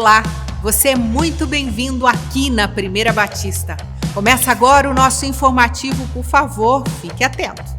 Olá, você é muito bem-vindo aqui na Primeira Batista. Começa agora o nosso informativo, por favor, fique atento.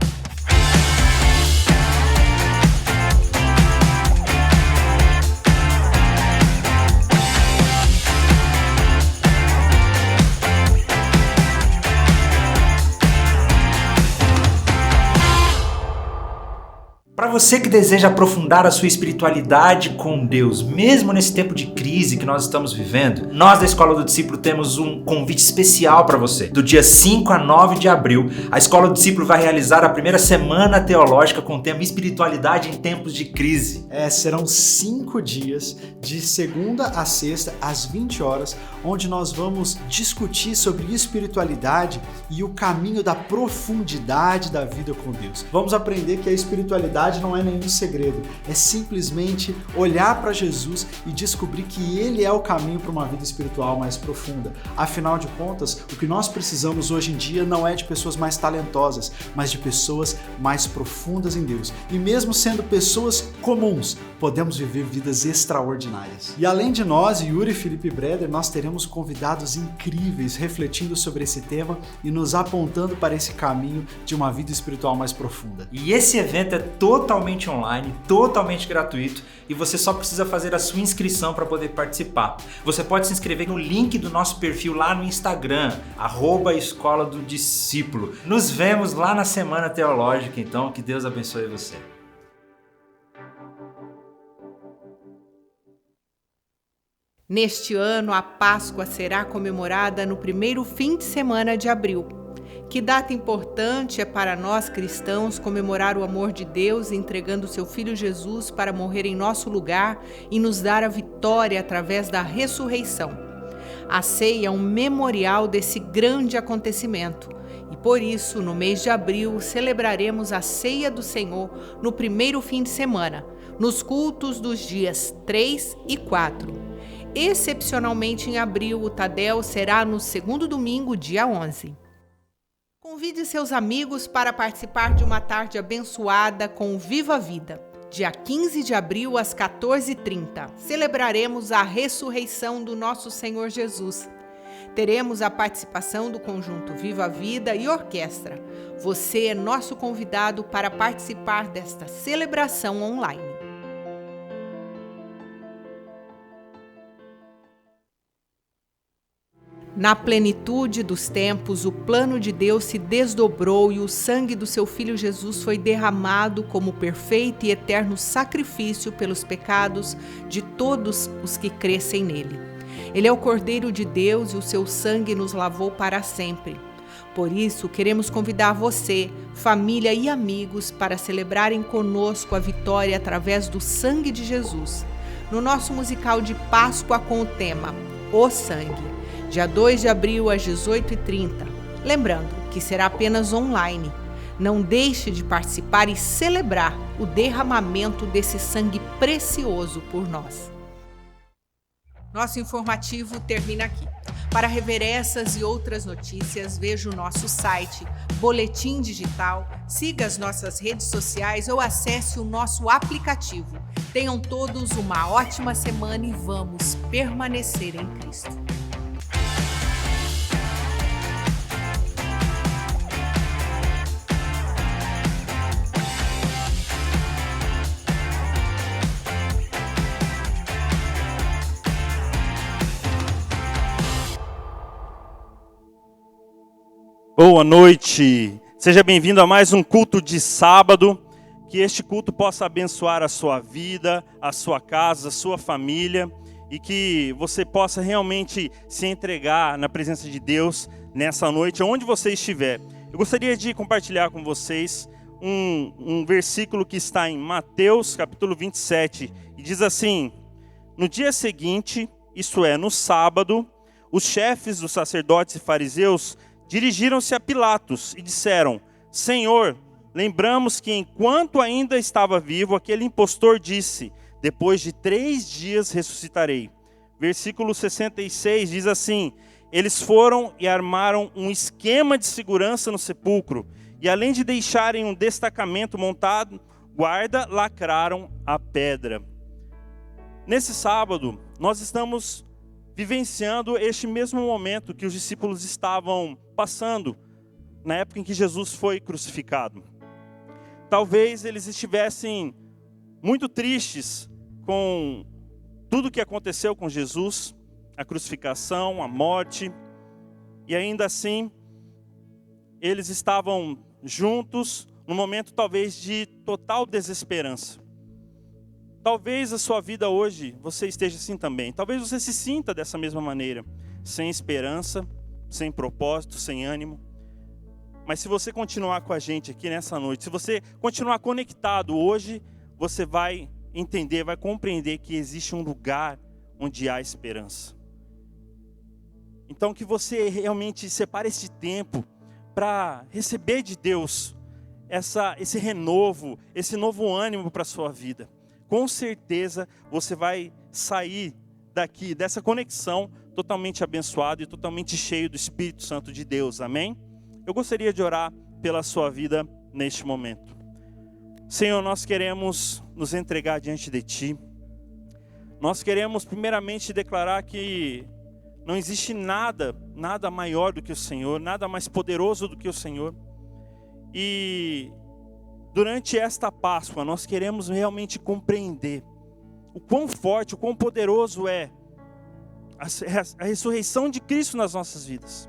Para você que deseja aprofundar a sua espiritualidade com Deus, mesmo nesse tempo de crise que nós estamos vivendo, nós da Escola do Discípulo temos um convite especial para você. Do dia 5 a 9 de abril, a Escola do Discípulo vai realizar a primeira semana teológica com o tema Espiritualidade em Tempos de Crise. Serão 5 dias, de segunda a sexta, às 20 horas, onde nós vamos discutir sobre espiritualidade e o caminho da profundidade da vida com Deus. Vamos aprender que a espiritualidade não é nenhum segredo, é simplesmente olhar para Jesus e descobrir que Ele é o caminho para uma vida espiritual mais profunda. Afinal de contas, o que nós precisamos hoje em dia não é de pessoas mais talentosas, mas de pessoas mais profundas em Deus. E mesmo sendo pessoas comuns, podemos viver vidas extraordinárias. E além de nós, Yuri e Felipe Breder, nós teremos convidados incríveis refletindo sobre esse tema e nos apontando para esse caminho de uma vida espiritual mais profunda. E esse evento é totalmente online, totalmente gratuito e você só precisa fazer a sua inscrição para poder participar. Você pode se inscrever no link do nosso perfil lá no Instagram, @Escola do Discípulo. Nos vemos lá na Semana Teológica, então, que Deus abençoe você. Neste ano, a Páscoa será comemorada no primeiro fim de semana de abril. Que data importante é para nós cristãos comemorar o amor de Deus entregando seu Filho Jesus para morrer em nosso lugar e nos dar a vitória através da ressurreição. A ceia é um memorial desse grande acontecimento e por isso, no mês de abril, celebraremos a Ceia do Senhor no primeiro fim de semana, nos cultos dos dias 3 e 4. Excepcionalmente em abril, o Tadel será no segundo domingo, dia 11. Convide seus amigos para participar de uma tarde abençoada com o Viva a Vida. Dia 15 de abril, às 14h30, celebraremos a ressurreição do nosso Senhor Jesus. Teremos a participação do conjunto Viva a Vida e orquestra. Você é nosso convidado para participar desta celebração online. Na plenitude dos tempos, o plano de Deus se desdobrou e o sangue do seu Filho Jesus foi derramado como perfeito e eterno sacrifício pelos pecados de todos os que crescem nele. Ele é o Cordeiro de Deus e o seu sangue nos lavou para sempre. Por isso, queremos convidar você, família e amigos para celebrarem conosco a vitória através do sangue de Jesus, no nosso musical de Páscoa com o tema O Sangue. Dia 2 de abril, às 18h30. Lembrando que será apenas online. Não deixe de participar e celebrar o derramamento desse sangue precioso por nós. Nosso informativo termina aqui. Para rever essas e outras notícias, veja o nosso site, Boletim Digital, siga as nossas redes sociais ou acesse o nosso aplicativo. Tenham todos uma ótima semana e vamos permanecer em Cristo. Boa noite, seja bem-vindo a mais um culto de sábado, que este culto possa abençoar a sua vida, a sua casa, a sua família e que você possa realmente se entregar na presença de Deus nessa noite, onde você estiver. Eu gostaria de compartilhar com vocês um versículo que está em Mateus capítulo 27 e diz assim: no dia seguinte, isto é, no sábado, os chefes dos sacerdotes e fariseus dirigiram-se a Pilatos e disseram: Senhor, lembramos que enquanto ainda estava vivo, aquele impostor disse: depois de 3 dias ressuscitarei. Versículo 66 diz assim: eles foram e armaram um esquema de segurança no sepulcro, e além de deixarem um destacamento montado, guarda, lacraram a pedra. Nesse sábado, nós estamos vivenciando este mesmo momento que os discípulos estavam passando na época em que Jesus foi crucificado. Talvez eles estivessem muito tristes com tudo o que aconteceu com Jesus, a crucificação, a morte, e ainda assim, eles estavam juntos num momento talvez de total desesperança. Talvez a sua vida hoje, você esteja assim também. Talvez você se sinta dessa mesma maneira, sem esperança, sem propósito, sem ânimo. Mas se você continuar com a gente aqui nessa noite, se você continuar conectado hoje, você vai entender, vai compreender que existe um lugar onde há esperança. Então que você realmente separe esse tempo para receber de Deus esse renovo, esse novo ânimo para a sua vida. Com certeza você vai sair daqui, dessa conexão, totalmente abençoado e totalmente cheio do Espírito Santo de Deus. Amém? Eu gostaria de orar pela sua vida neste momento. Senhor, nós queremos nos entregar diante de Ti. Nós queremos primeiramente declarar que não existe nada maior do que o Senhor, nada mais poderoso do que o Senhor. E durante esta Páscoa, nós queremos realmente compreender o quão forte, o quão poderoso é a ressurreição de Cristo nas nossas vidas.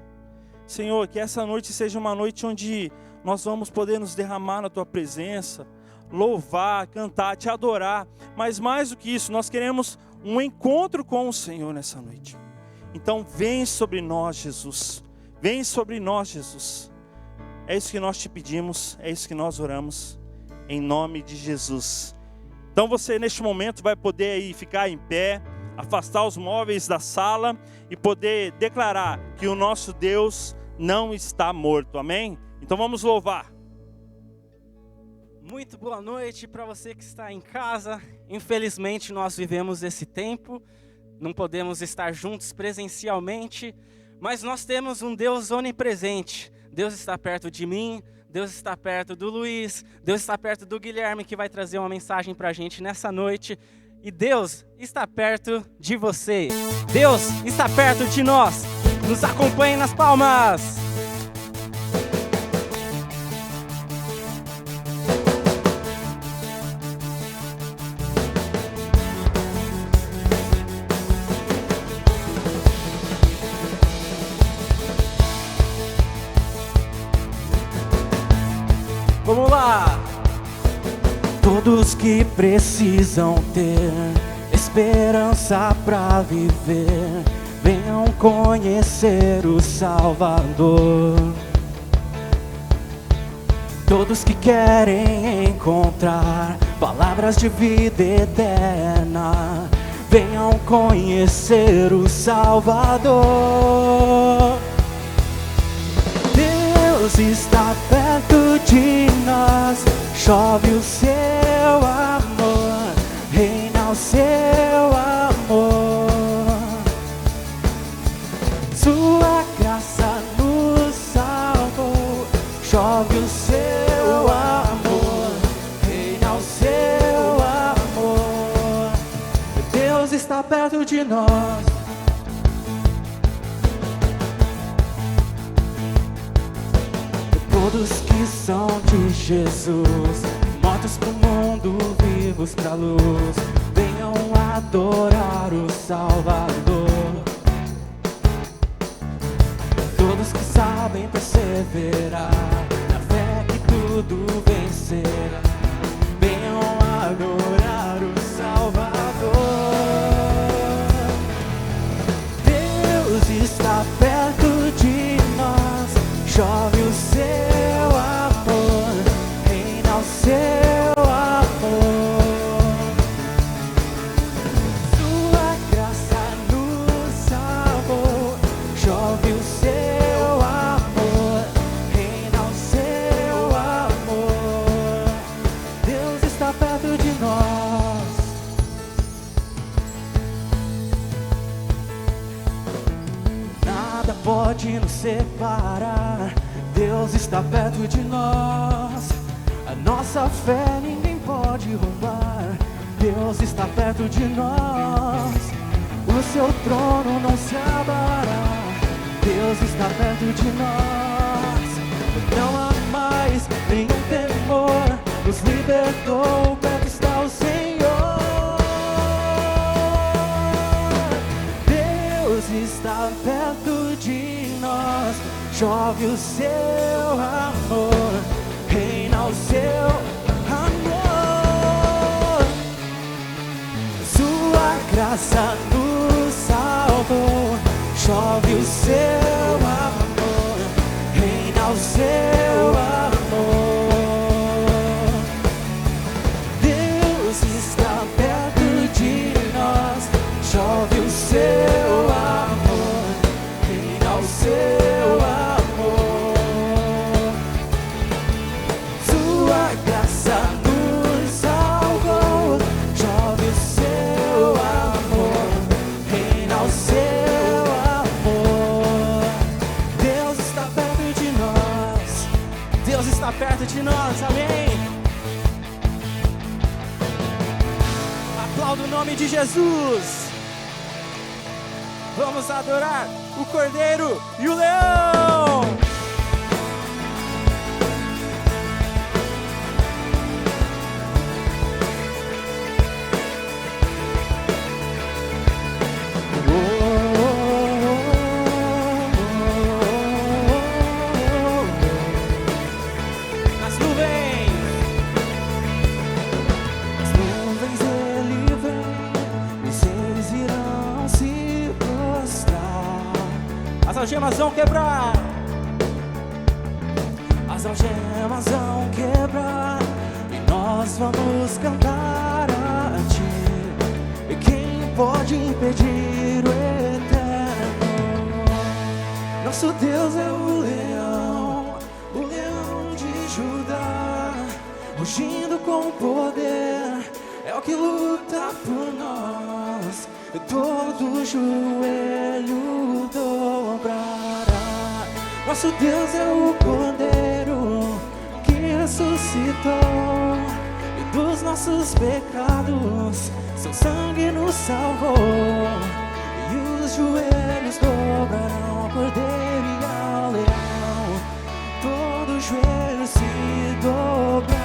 Senhor, que essa noite seja uma noite onde nós vamos poder nos derramar na Tua presença, louvar, cantar, Te adorar. Mas mais do que isso, nós queremos um encontro com o Senhor nessa noite. Então vem sobre nós, Jesus. Vem sobre nós, Jesus. É isso que nós te pedimos, é isso que nós oramos, em nome de Jesus. Então você neste momento vai poder aí ficar em pé, afastar os móveis da sala e poder declarar que o nosso Deus não está morto, amém? Então vamos louvar. Muito boa noite para você que está em casa. Infelizmente nós vivemos esse tempo, não podemos estar juntos presencialmente, mas nós temos um Deus onipresente. Deus está perto de mim, Deus está perto do Luiz, Deus está perto do Guilherme, que vai trazer uma mensagem para a gente nessa noite. E Deus está perto de você. Deus está perto de nós. Nos acompanhe nas palmas. Vamos lá! Todos que precisam ter esperança pra viver, venham conhecer o Salvador. Todos que querem encontrar palavras de vida eterna, venham conhecer o Salvador. Deus está perto de nós, chove o seu amor, reina o seu amor. Sua graça nos salvou, chove o seu amor, reina o seu amor. Deus está perto de nós. Todos que são de Jesus, mortos pro mundo, vivos pra luz, venham adorar o Salvador. Todos que sabem perseverar, na fé que tudo vencerá, venham adorar o Salvador. Deus está perto de nós, chove o seu amor, reina o seu amor. Sua graça nos salvou, chove o seu amor, reina o seu amor. Deus está perto de nós. Nada pode nos separar, Deus está perto de nós. A nossa fé ninguém pode roubar, Deus está perto de nós. o seu trono não se abalará. Deus está perto de nós, não há mais nenhum temor, nos libertou, perto está o Senhor. Deus está perto de nós, chove o seu amor, reina o seu amor. Sua graça nos salvou, chove o seu amor, reina o seu amor. Deus está perto de nós, chove o seu amor, reina o seu amor. Sua graça nos salvou, chove o seu amor, reina o seu amor. Deus está perto de nós, Deus está perto de nós, amém. Aplauda o nome de Jesus. Vamos adorar o Cordeiro e o Leão. Nas nuvens ele vem, os reis irão se prostrar. As algemas vão quebrar, as algemas vão quebrar, e nós vamos cantar a Ti. E quem pode impedir o eterno? Nosso Deus é o leão de Judá, rugindo com poder, é o que luta por nós. E todo joelho dobrará. Nosso Deus é o Cordeiro que ressuscitou, e dos nossos pecados seu sangue nos salvou. E os joelhos dobrarão ao Cordeiro e ao Leão, todo joelho se dobrará.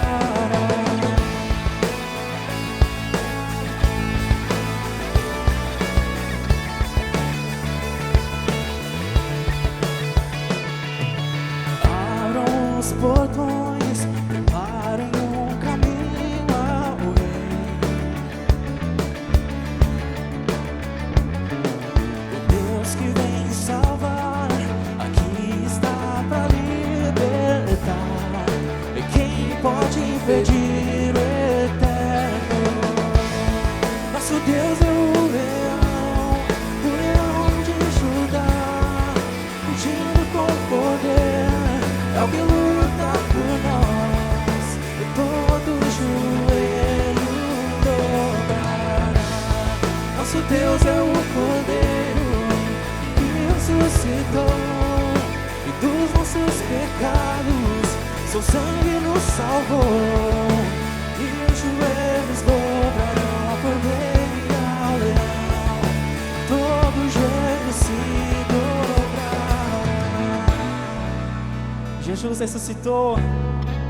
Os portões, preparem um caminho ao Rei. O Deus que vem salvar, aqui está para libertar. E quem pode impedir o eterno? Nosso Deus é o leão de Judá, rugindo com poder, é o que luta por nós, e todo joelho dobrará. Nosso Deus é o Cordeiro que ressuscitou, e dos nossos pecados seu sangue nos salvou. E os joelhos dobrarão ao Cordeiro e ao Leão, todo joelho se dobrará. Jesus ressuscitou,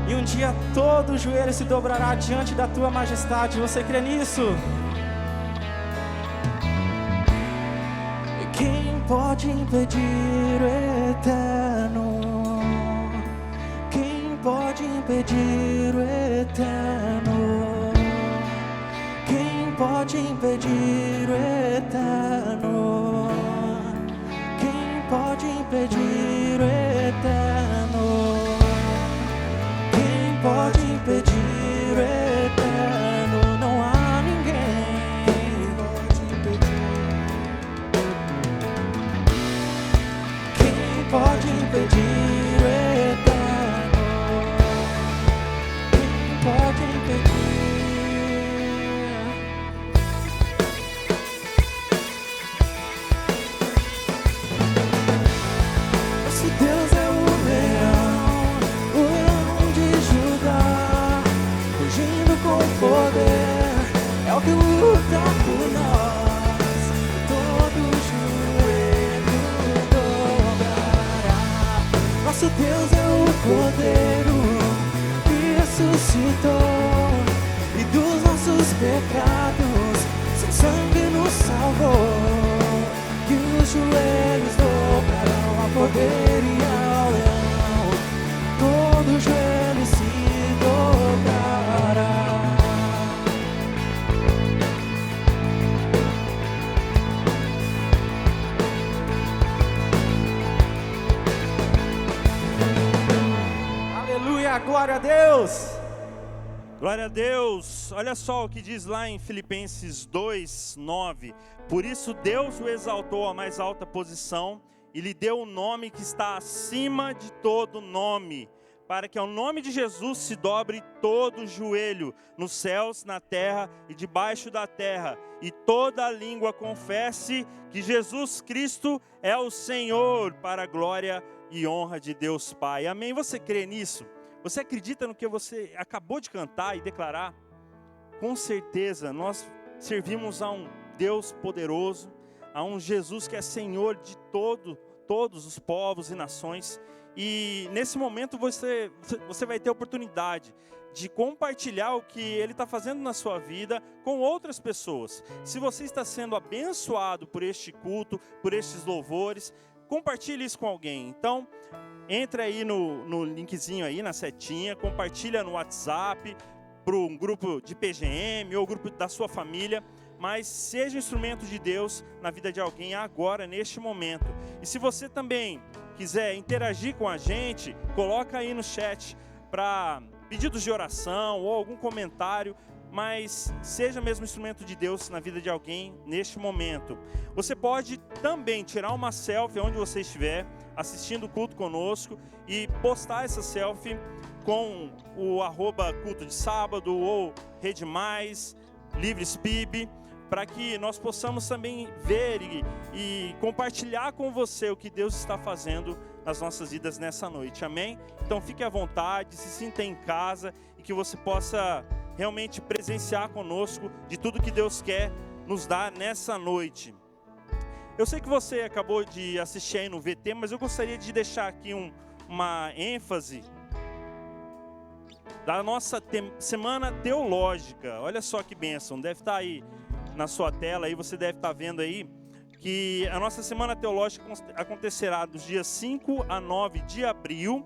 e um dia todo o joelho se dobrará diante da tua majestade. Você crê nisso? E quem pode impedir o eterno? Quem pode impedir o eterno? Quem pode impedir o eterno? Quem pode impedir o eterno? Quem pode impedir o eterno? Não há ninguém pode impedir. Quem pode impedir o eterno? Quem pode impedir? Deus é o Cordeiro que ressuscitou, e dos nossos pecados seu sangue nos salvou. Que os joelhos dobrarão a poder e ao leão, todo joelho se dobrará. Aleluia, glória a Deus! Glória a Deus. Olha só o que diz lá em Filipenses 2:9. Por isso Deus o exaltou à mais alta posição e lhe deu um nome que está acima de todo nome, para que ao nome de Jesus se dobre todo o joelho, nos céus, na terra e debaixo da terra, e toda língua confesse que Jesus Cristo é o Senhor, para a glória e honra de Deus Pai. Amém? Você crê nisso? Você acredita no que você acabou de cantar e declarar? Com certeza, nós servimos a um Deus poderoso, a um Jesus que é Senhor de todos os povos e nações. E nesse momento você vai ter a oportunidade de compartilhar o que Ele está fazendo na sua vida com outras pessoas. Se você está sendo abençoado por este culto, por estes louvores, compartilhe isso com alguém. Então, entra aí no linkzinho aí, na setinha, compartilha no WhatsApp, para um grupo de PGM ou grupo da sua família, mas seja instrumento de Deus na vida de alguém agora, neste momento. E se você também quiser interagir com a gente, coloca aí no chat para pedidos de oração ou algum comentário, mas seja mesmo instrumento de Deus na vida de alguém neste momento. Você pode também tirar uma selfie onde você estiver assistindo o culto conosco e postar essa selfie com o @culto de sábado ou Rede Mais, Livres PIB, para que nós possamos também ver e compartilhar com você o que Deus está fazendo nas nossas vidas nessa noite, amém? Então fique à vontade, se sinta em casa e que você possa realmente presenciar conosco de tudo que Deus quer nos dar nessa noite. Eu sei que você acabou de assistir aí no VT, mas eu gostaria de deixar aqui uma ênfase da nossa semana teológica. Olha só que bênção, deve estar aí na sua tela, aí você deve estar vendo aí que a nossa semana teológica acontecerá dos dias 5 a 9 de abril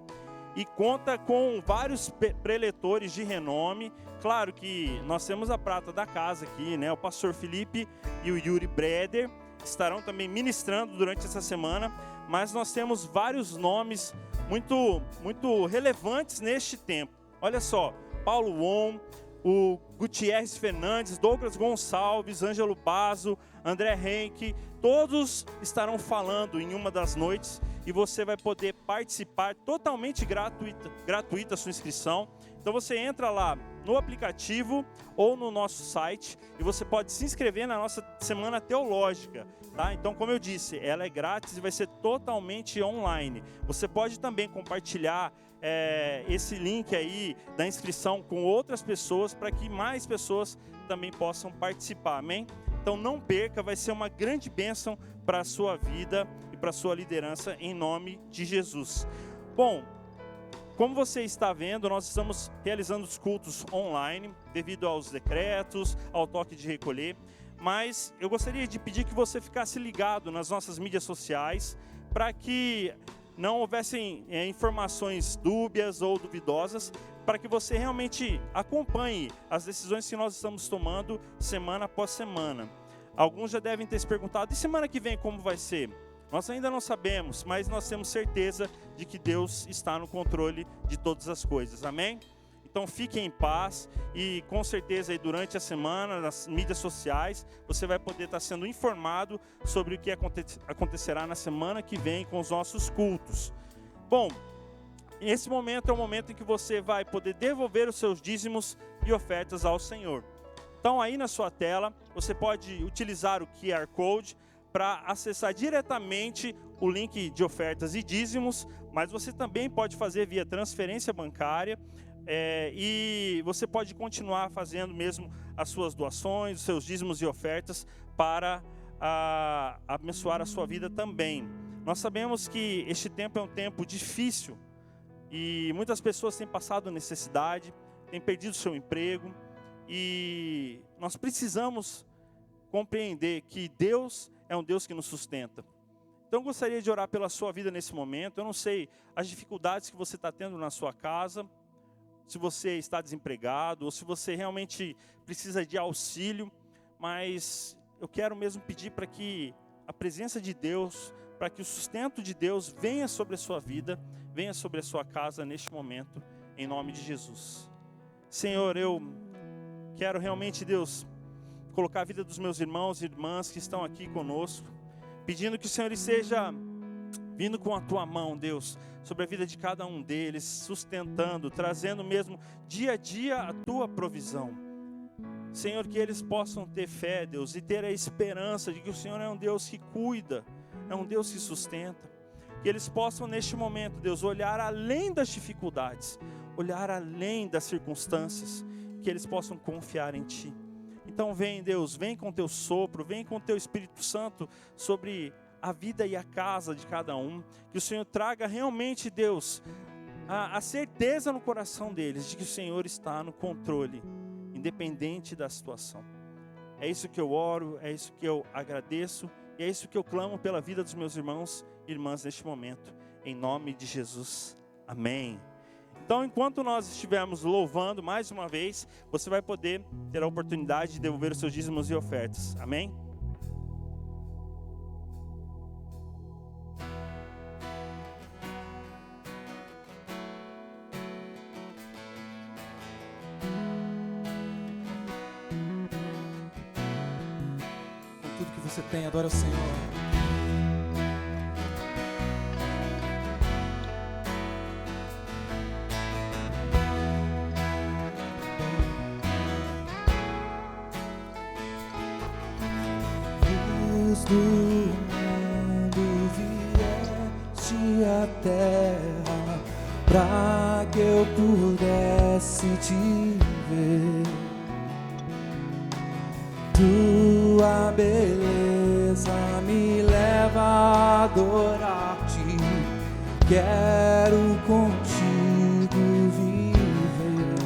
e conta com vários preletores de renome. Claro que nós temos a prata da casa aqui, né? O pastor Felipe e o Yuri Breder estarão também ministrando durante essa semana, mas nós temos vários nomes muito relevantes neste tempo. Olha só, Paulo Won, o Gutierrez Fernandes, Douglas Gonçalves, Ângelo Basso, André Henke, todos estarão falando em uma das noites e você vai poder participar totalmente gratuita a sua inscrição. Então você entra lá no aplicativo ou no nosso site e você pode se inscrever na nossa semana teológica, tá? Então, como eu disse, ela é grátis e vai ser totalmente online. Você pode também compartilhar esse link aí da inscrição com outras pessoas para que mais pessoas também possam participar, amém? Então não perca, vai ser uma grande bênção para a sua vida e para a sua liderança em nome de Jesus. Bom, como você está vendo, nós estamos realizando os cultos online devido aos decretos, ao toque de recolher, mas eu gostaria de pedir que você ficasse ligado nas nossas mídias sociais para que não houvessem informações dúbias ou duvidosas, para que você realmente acompanhe as decisões que nós estamos tomando semana após semana. Alguns já devem ter se perguntado, e semana que vem como vai ser? Nós ainda não sabemos, mas nós temos certeza de que Deus está no controle de todas as coisas, amém? Então fiquem em paz e com certeza aí durante a semana, nas mídias sociais, você vai poder estar sendo informado sobre o que acontecerá na semana que vem com os nossos cultos. Bom, esse momento é o momento em que você vai poder devolver os seus dízimos e ofertas ao Senhor. Então aí na sua tela, você pode utilizar o QR Code para acessar diretamente o link de ofertas e dízimos, mas você também pode fazer via transferência bancária, e você pode continuar fazendo mesmo as suas doações, os seus dízimos e ofertas para abençoar a sua vida também. Nós sabemos que este tempo é um tempo difícil, E muitas pessoas têm passado necessidade, têm perdido seu emprego. E nós precisamos compreender que Deus é um Deus que nos sustenta. Então eu gostaria de orar pela sua vida nesse momento. Eu não sei as dificuldades que você está tendo na sua casa, se você está desempregado, ou se você realmente precisa de auxílio. Mas eu quero mesmo pedir para que a presença de Deus, para que o sustento de Deus venha sobre a sua vida, venha sobre a sua casa neste momento, em nome de Jesus. Senhor, eu quero realmente, Deus, colocar a vida dos meus irmãos e irmãs que estão aqui conosco, pedindo que o Senhor esteja vindo com a tua mão, Deus, sobre a vida de cada um deles, sustentando, trazendo mesmo dia a dia a tua provisão. Senhor, que eles possam ter fé, Deus, e ter a esperança de que o Senhor é um Deus que cuida, é um Deus que sustenta. Que eles possam neste momento, Deus, olhar além das dificuldades, olhar além das circunstâncias, que eles possam confiar em Ti. Então vem, Deus, vem com Teu sopro, vem com Teu Espírito Santo sobre a vida e a casa de cada um. Que o Senhor traga realmente, Deus, a certeza no coração deles de que o Senhor está no controle, independente da situação. É isso que eu oro, é isso que eu agradeço, e é isso que eu clamo pela vida dos meus irmãos e irmãs neste momento, em nome de Jesus, amém. Então, enquanto nós estivermos louvando mais uma vez, você vai poder ter a oportunidade de devolver os seus dízimos e ofertas, amém? Tudo que você tem, adora o Senhor. Luz do mundo vieste à terra pra que eu pudesse te ver. Tua beleza me leva a adorar-te. Quero contigo viver.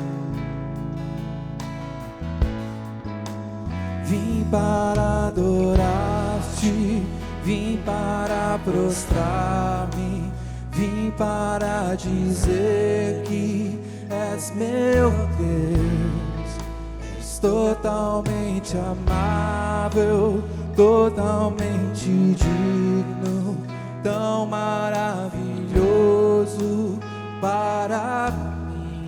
Vim para adorar-te, vim para prostrar-me, vim para dizer que és meu Deus. Totalmente amável, totalmente digno, tão maravilhoso para mim.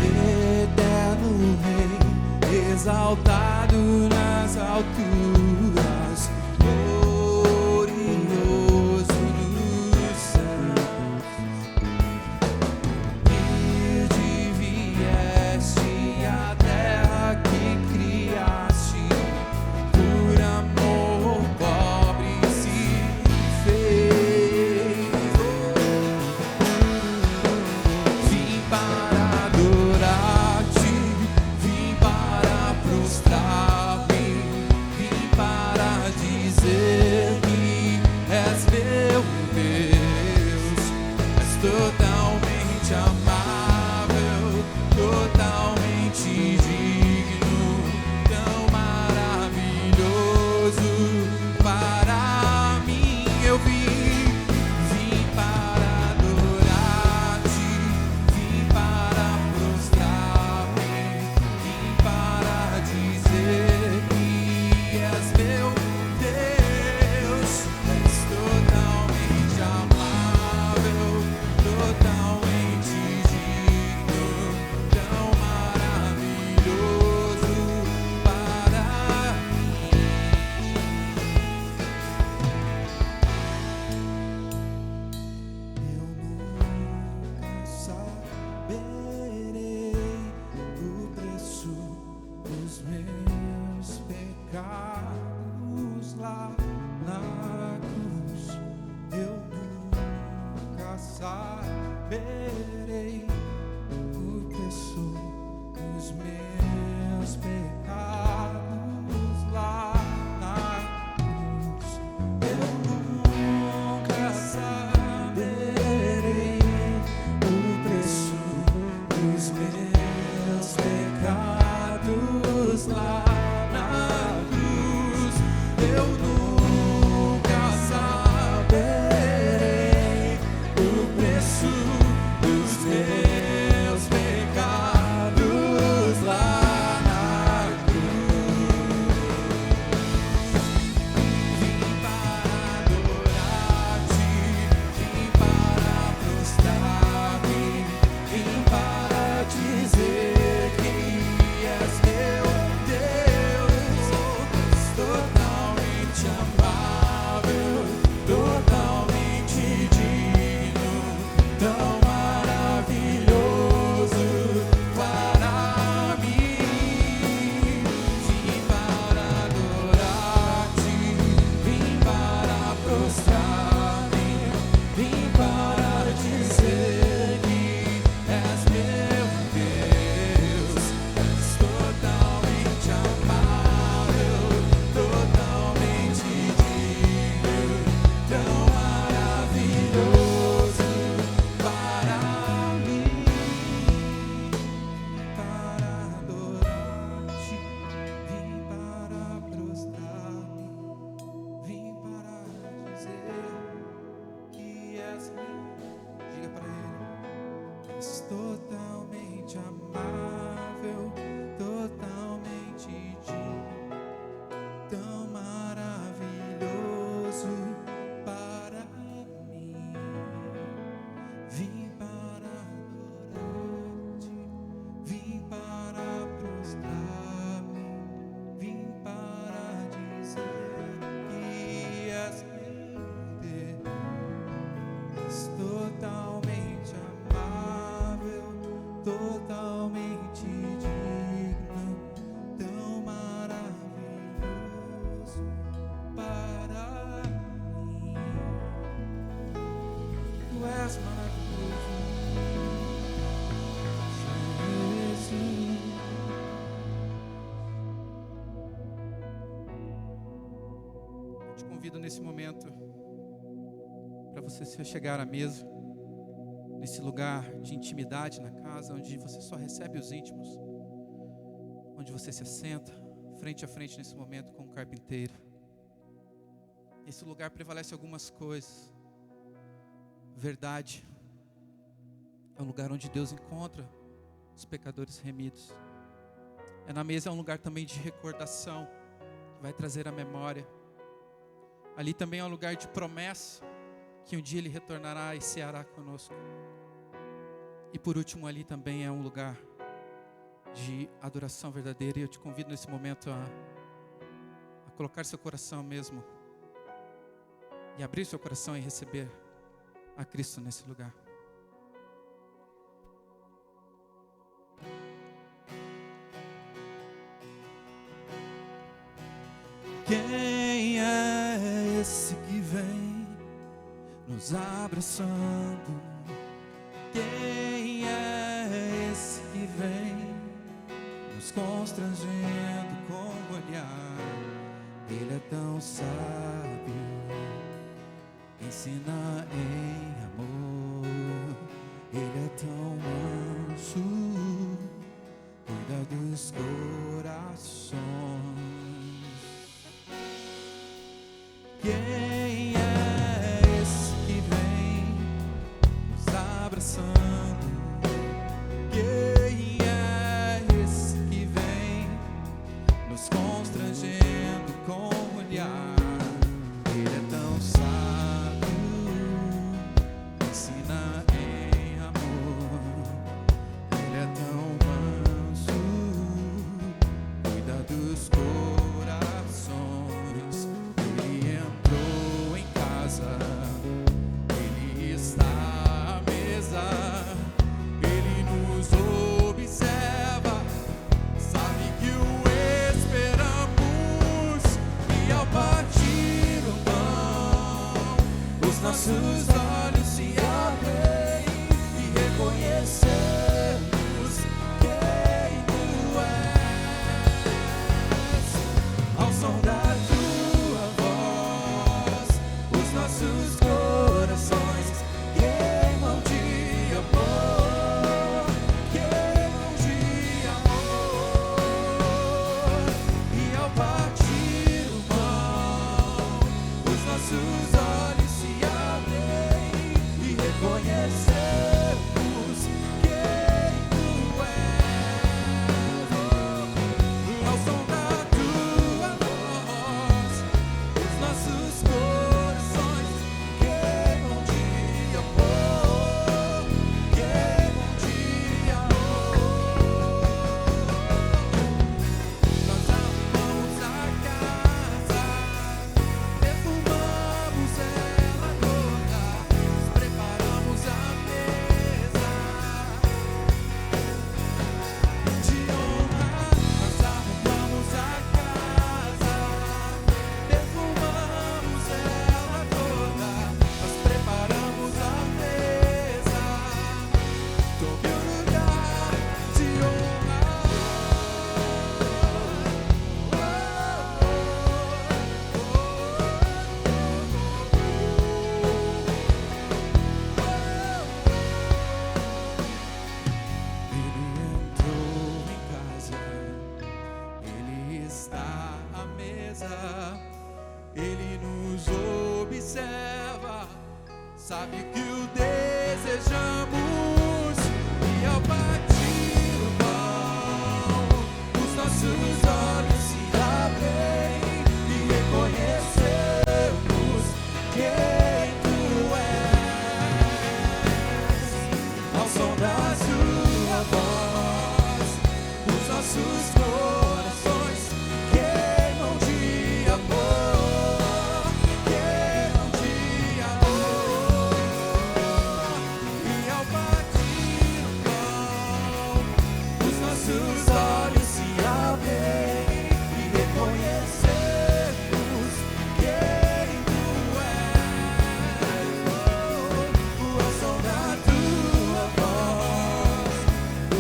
Eterno Rei, exaltado nas alturas, glorioso nos céus. Totalmente amável, totalmente digno, tão maravilhoso para mim. Eu vim para adorar-te, vim para prostrar-me, vim para dizer que és meu Deus. És totalmente amável, totalmente digno, tão maravilhoso para mim. Eu nunca saberei o preço dos meus pecados lá na cruz. Eu nunca saberei o preço dos meus pecados lá na cruz. és totalmente amável, totalmente digno, tão maravilhoso para mim. Vim para adorar-te, vim para prostrar-me, vim para dizer que és meu Deus, totalmente amável, totalmente digno, tão maravilhoso para mim. Tu és maravilhoso, Jesus. Eu te convido nesse momento para você se chegar à mesa, nesse lugar de intimidade na casa, onde você só recebe os íntimos, onde você se assenta frente a frente nesse momento com o carpinteiro. Nesse lugar prevalece algumas coisas. Verdade. É um lugar onde Deus encontra os pecadores remidos. Na mesa é um lugar também de recordação, que vai trazer a memória. Ali também é um lugar de promessa, que um dia Ele retornará e ceará conosco. E por último, ali também é um lugar de adoração verdadeira. E eu te convido nesse momento a colocar seu coração mesmo e abrir seu coração e receber a Cristo nesse lugar. Quem é esse que vem nos abraçando? Quem é esse que vem nos constrangendo com o olhar? Ele é tão sábio, ensina em amor. Ele é tão manso, cuida dos corações. Quem é esse que vem nos abraçando? Quem é esse que vem nos constrangendo com o olhar? Ele é tão sábio, ensina em amor. Ele é tão manso, cuida dos corações. Ele entrou em casa, Ele está à mesa, Ele nos observa, sabe que o esperamos, e ao partir o pão, os nossos olhos se abrem e reconhecemos quem Tu és. Ao som da Tua voz, os nossos corações queimam de amor, queimam de amor. E ao partir o pão, os nossos olhos se abrem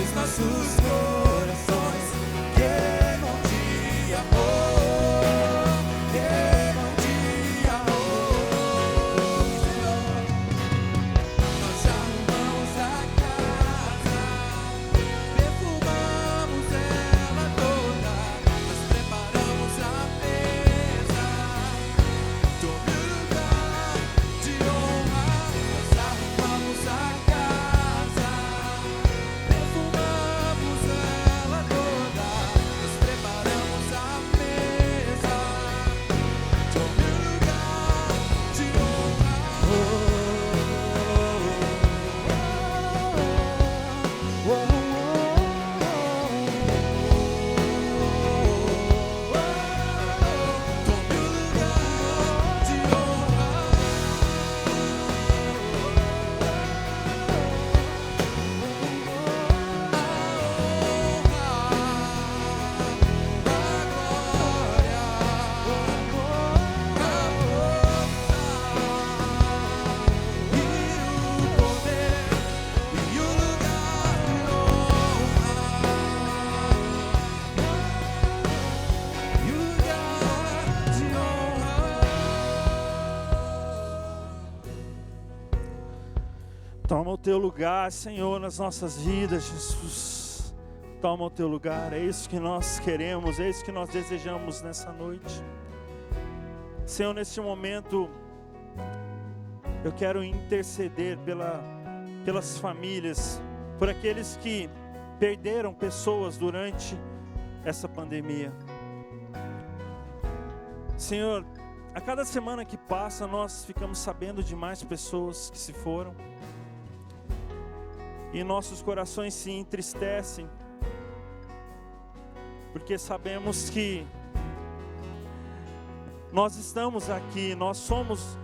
os nossos corações queimam de amor, queimam de amor. Nós arrumamos a casa, perfumamos ela toda, nós preparamos a mesa, tome o lugar de honra. Nós arrumamos a casa, perfumamos ela toda, nós preparamos a mesa, tome o lugar de honra. Tome o lugar de Toma o teu lugar, Senhor, nas nossas vidas, Jesus. Toma o teu lugar, é isso que nós queremos, é isso que nós desejamos nessa noite. Senhor, neste momento, eu quero interceder pelas famílias, por aqueles que perderam pessoas durante essa pandemia. Senhor, a cada semana que passa, nós ficamos sabendo de mais pessoas que se foram. E nossos corações se entristecem, porque sabemos que nós estamos aqui, nós somos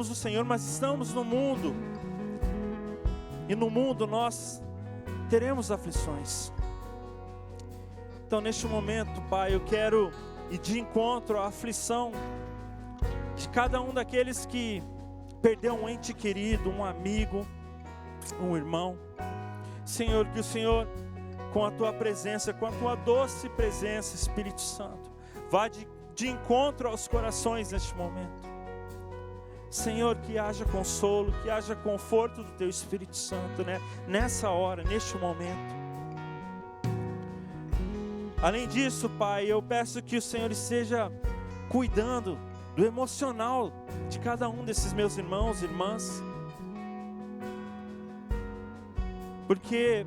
o Senhor, mas estamos no mundo. E no mundo nós teremos aflições. Então neste momento, Pai, eu quero ir de encontro à aflição de cada um daqueles que perdeu um ente querido, um amigo, um irmão. Senhor, que o Senhor, com a Tua presença, com a Tua doce presença, Espírito Santo, vá de encontro aos corações neste momento. Senhor, que haja consolo, que haja conforto do Teu Espírito Santo, né? Nessa hora, neste momento. Além disso, Pai, eu peço que o Senhor esteja cuidando do emocional de cada um desses meus irmãos e irmãs. Porque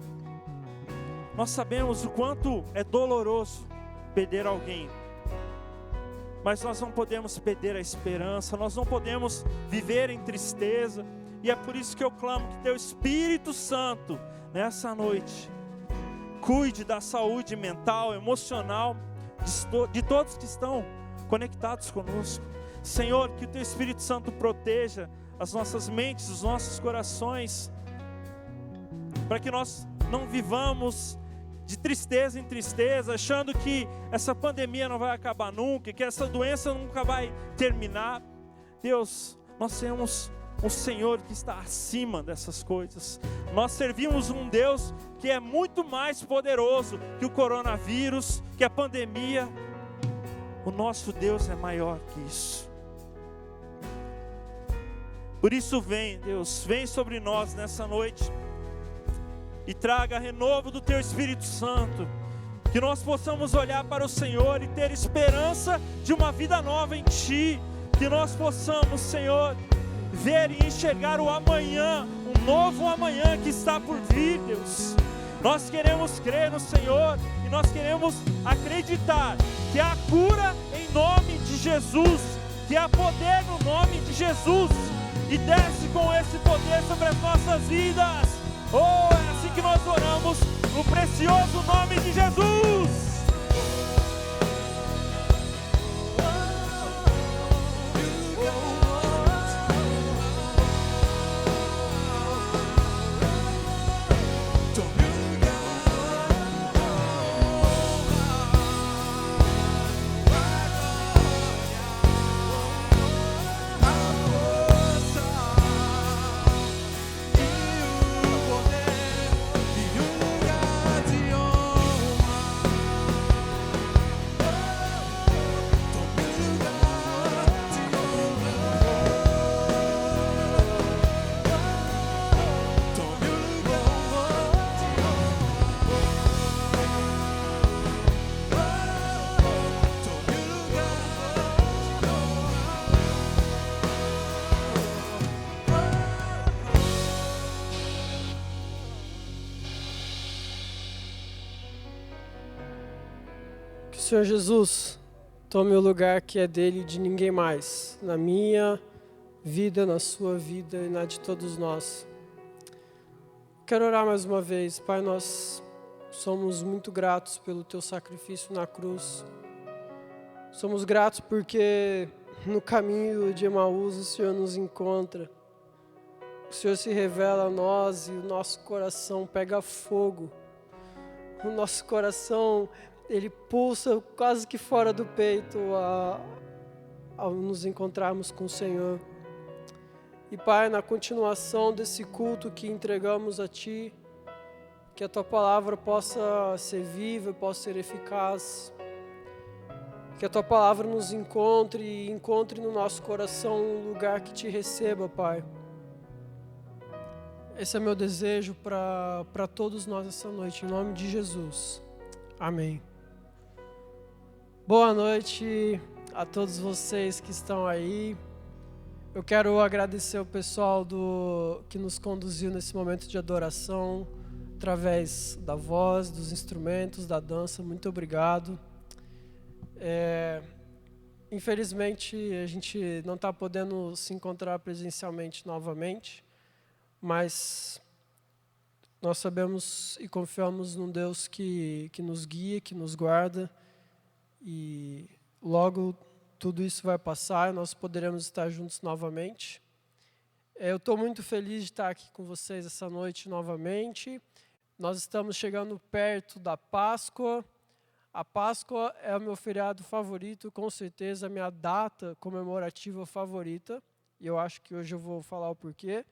nós sabemos o quanto é doloroso perder alguém, mas nós não podemos perder a esperança, nós não podemos viver em tristeza, e é por isso que eu clamo que Teu Espírito Santo, nessa noite, cuide da saúde mental, emocional, de todos que estão conectados conosco. Senhor, que o Teu Espírito Santo proteja as nossas mentes, os nossos corações, para que nós não vivamos de tristeza em tristeza, achando que essa pandemia não vai acabar nunca, que essa doença nunca vai terminar. Deus, nós temos um Senhor que está acima dessas coisas. Nós servimos um Deus que é muito mais poderoso que o coronavírus, que a pandemia. O nosso Deus é maior que isso. Por isso vem, Deus, vem sobre nós nessa noite e traga renovo do Teu Espírito Santo, que nós possamos olhar para o Senhor e ter esperança de uma vida nova em Ti, que nós possamos, Senhor, ver e enxergar o amanhã, um novo amanhã que está por vir, Deus. Nós queremos crer no Senhor e nós queremos acreditar que há cura em nome de Jesus, que há poder no nome de Jesus, e desce com esse poder sobre as nossas vidas. Oh, é assim que nós oramos, no precioso nome de Jesus. Senhor Jesus, tome o lugar que é dele e de ninguém mais, na minha vida, na sua vida e na de todos nós. Quero orar mais uma vez. Pai, nós somos muito gratos pelo teu sacrifício na cruz. Somos gratos porque no caminho de Emaús o Senhor nos encontra. O Senhor se revela a nós e o nosso coração pega fogo. O nosso coração, ele pulsa quase que fora do peito ao nos encontrarmos com o Senhor. E Pai, na continuação desse culto que entregamos a Ti, que a Tua palavra possa ser viva, possa ser eficaz. Que a Tua palavra nos encontre e encontre no nosso coração um lugar que Te receba, Pai. Esse é meu desejo para todos nós essa noite, em nome de Jesus. Amém. Boa noite a todos vocês que estão aí. Eu quero agradecer o pessoal que nos conduziu nesse momento de adoração, através da voz, dos instrumentos, da dança. Muito obrigado. Infelizmente, a gente não está podendo se encontrar presencialmente novamente, mas nós sabemos e confiamos num Deus que nos guia, que nos guarda, e logo tudo isso vai passar e nós poderemos estar juntos novamente. Eu estou muito feliz de estar aqui com vocês essa noite novamente. Nós estamos chegando perto da Páscoa. A Páscoa é o meu feriado favorito, com certeza a minha data comemorativa favorita, e eu acho que hoje eu vou falar o porquê.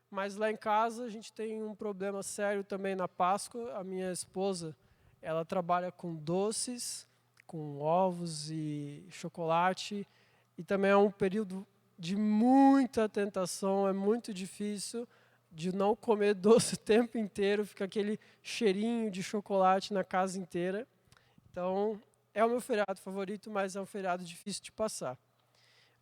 Mas lá em casa a gente tem um problema sério também na Páscoa. A minha esposa, ela trabalha com doces, com ovos e chocolate. E também é um período de muita tentação, é muito difícil de não comer doce o tempo inteiro. Fica aquele cheirinho de chocolate na casa inteira. Então, é o meu feriado favorito, mas é um feriado difícil de passar.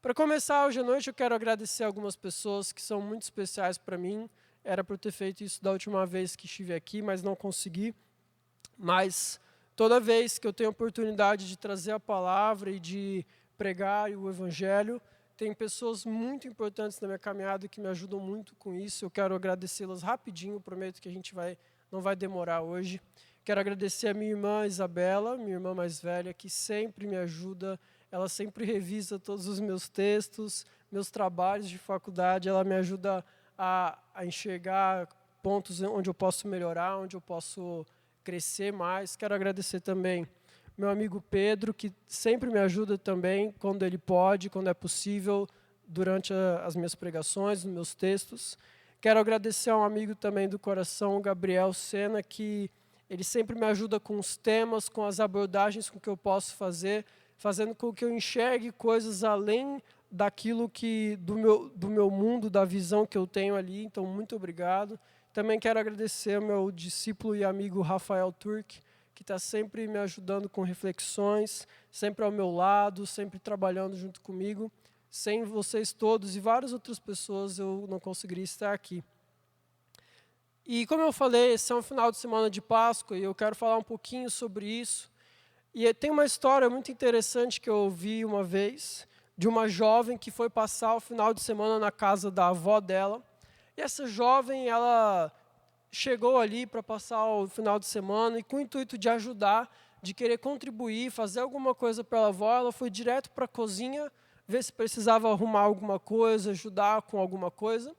Para começar hoje à noite, eu quero agradecer algumas pessoas que são muito especiais para mim. Era para eu ter feito isso da última vez que estive aqui, mas não consegui. Mas toda vez que eu tenho a oportunidade de trazer a palavra e de pregar o Evangelho, tem pessoas muito importantes na minha caminhada que me ajudam muito com isso. Eu quero agradecê-las rapidinho, prometo que a gente não vai demorar hoje. Quero agradecer a minha irmã Isabela, minha irmã mais velha, que sempre me ajuda. Ela sempre revisa todos os meus textos, meus trabalhos de faculdade. Ela me ajuda a enxergar pontos onde eu posso melhorar, onde eu posso crescer mais. Quero agradecer também meu amigo Pedro, que sempre me ajuda também, quando ele pode, quando é possível, durante as minhas pregações, nos meus textos. Quero agradecer a um amigo também do coração, o Gabriel Sena, que ele sempre me ajuda com os temas, com as abordagens com que eu posso fazer, fazendo com que eu enxergue coisas além daquilo do meu mundo, da visão que eu tenho ali. Então, muito obrigado. Também quero agradecer ao meu discípulo e amigo Rafael Turk, que está sempre me ajudando com reflexões, sempre ao meu lado, sempre trabalhando junto comigo. Sem vocês todos e várias outras pessoas, eu não conseguiria estar aqui. E como eu falei, esse é um final de semana de Páscoa e eu quero falar um pouquinho sobre isso. E tem uma história muito interessante que eu ouvi uma vez, de uma jovem que foi passar o final de semana na casa da avó dela. E essa jovem, ela chegou ali para passar o final de semana e com o intuito de ajudar, de querer contribuir, fazer alguma coisa pela avó, ela foi direto para a cozinha, ver se precisava arrumar alguma coisa, ajudar com alguma coisa.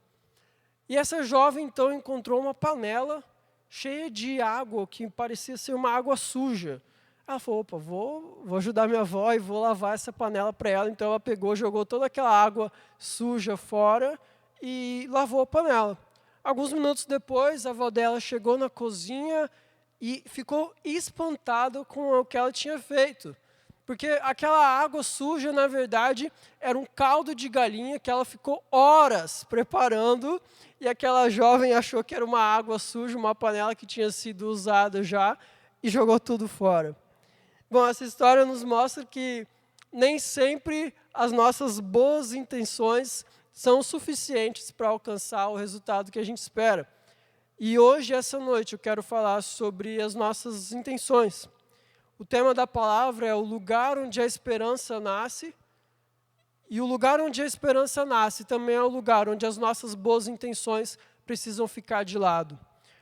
E essa jovem, então, encontrou uma panela cheia de água, que parecia ser uma água suja. Ela falou, opa, vou ajudar minha avó e vou lavar essa panela para ela. Então ela pegou, jogou toda aquela água suja fora e lavou a panela. Alguns minutos depois, a avó dela chegou na cozinha e ficou espantada com o que ela tinha feito. Porque aquela água suja, na verdade, era um caldo de galinha que ela ficou horas preparando, e aquela jovem achou que era uma água suja, uma panela que tinha sido usada já, e jogou tudo fora. Bom, essa história nos mostra que nem sempre as nossas boas intenções são suficientes para alcançar o resultado que a gente espera. E hoje, essa noite, eu quero falar sobre as nossas intenções. O tema da palavra é o lugar onde a esperança nasce. E o lugar onde a esperança nasce também é o lugar onde as nossas boas intenções precisam ficar de lado.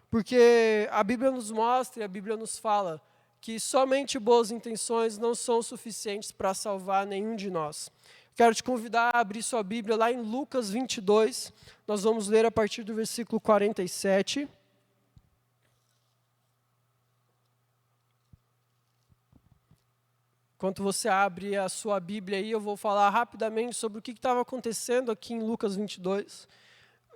Porque a Bíblia nos mostra e a Bíblia nos fala que somente boas intenções não são suficientes para salvar nenhum de nós. Quero te convidar a abrir sua Bíblia lá em Lucas 22. Nós vamos ler a partir do versículo 47. Enquanto você abre a sua Bíblia aí, eu vou falar rapidamente sobre o que estava acontecendo aqui em Lucas 22.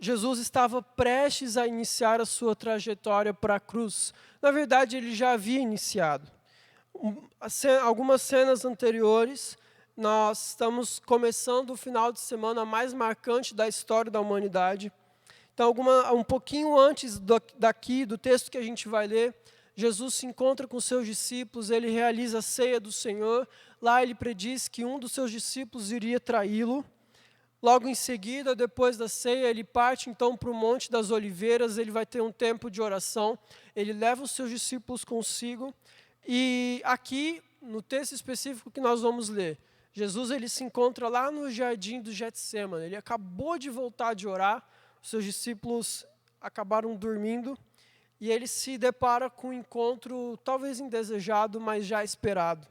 Jesus estava prestes a iniciar a sua trajetória para a cruz. Na verdade, ele já havia iniciado. Algumas cenas anteriores, nós estamos começando o final de semana mais marcante da história da humanidade. Então, um pouquinho antes do texto que a gente vai ler, Jesus se encontra com seus discípulos, ele realiza a ceia do Senhor. Lá ele prediz que um dos seus discípulos iria traí-lo. Logo em seguida, depois da ceia, ele parte então para o Monte das Oliveiras, ele vai ter um tempo de oração, ele leva os seus discípulos consigo. E aqui, no texto específico que nós vamos ler, Jesus ele se encontra lá no jardim do Getsêmani. Ele acabou de voltar de orar, os seus discípulos acabaram dormindo, e ele se depara com um encontro talvez indesejado, mas já esperado.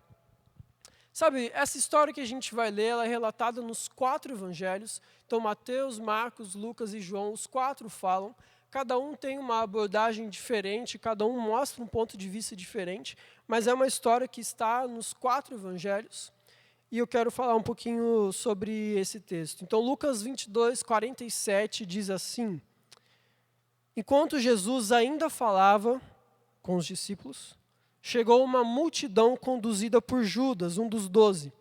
Sabe, essa história que a gente vai ler, ela é relatada nos 4 evangelhos. Então, Mateus, Marcos, Lucas e João, os 4 falam. Cada um tem uma abordagem diferente, cada um mostra um ponto de vista diferente, mas é uma história que está nos 4 evangelhos. E eu quero falar um pouquinho sobre esse texto. Então, Lucas 22, 47 diz assim: Enquanto Jesus ainda falava com os discípulos, chegou uma multidão conduzida por Judas, um dos 12.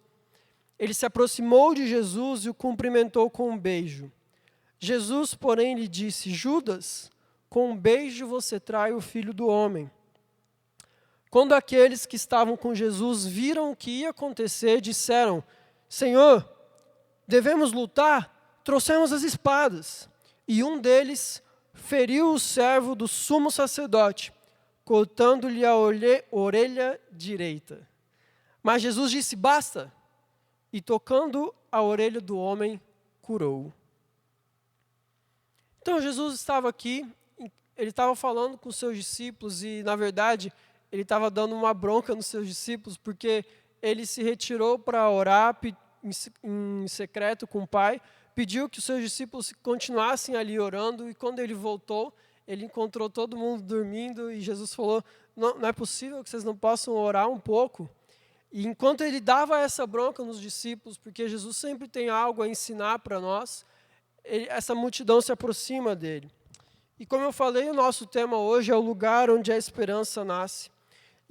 Ele se aproximou de Jesus e o cumprimentou com um beijo. Jesus, porém, lhe disse: Judas, com um beijo você trai o Filho do Homem. Quando aqueles que estavam com Jesus viram o que ia acontecer, disseram: Senhor, devemos lutar? Trouxemos as espadas. E um deles feriu o servo do sumo sacerdote, cortando-lhe a orelha direita. Mas Jesus disse: basta, e tocando a orelha do homem, curou-o. Então Jesus estava aqui, ele estava falando com os seus discípulos e, na verdade, ele estava dando uma bronca nos seus discípulos, porque ele se retirou para orar em secreto com o Pai, pediu que os seus discípulos continuassem ali orando, e quando ele voltou, ele encontrou todo mundo dormindo, e Jesus falou: não é possível que vocês não possam orar um pouco? E enquanto ele dava essa bronca nos discípulos, porque Jesus sempre tem algo a ensinar para nós, essa multidão se aproxima dele. E como eu falei, o nosso tema hoje é o lugar onde a esperança nasce.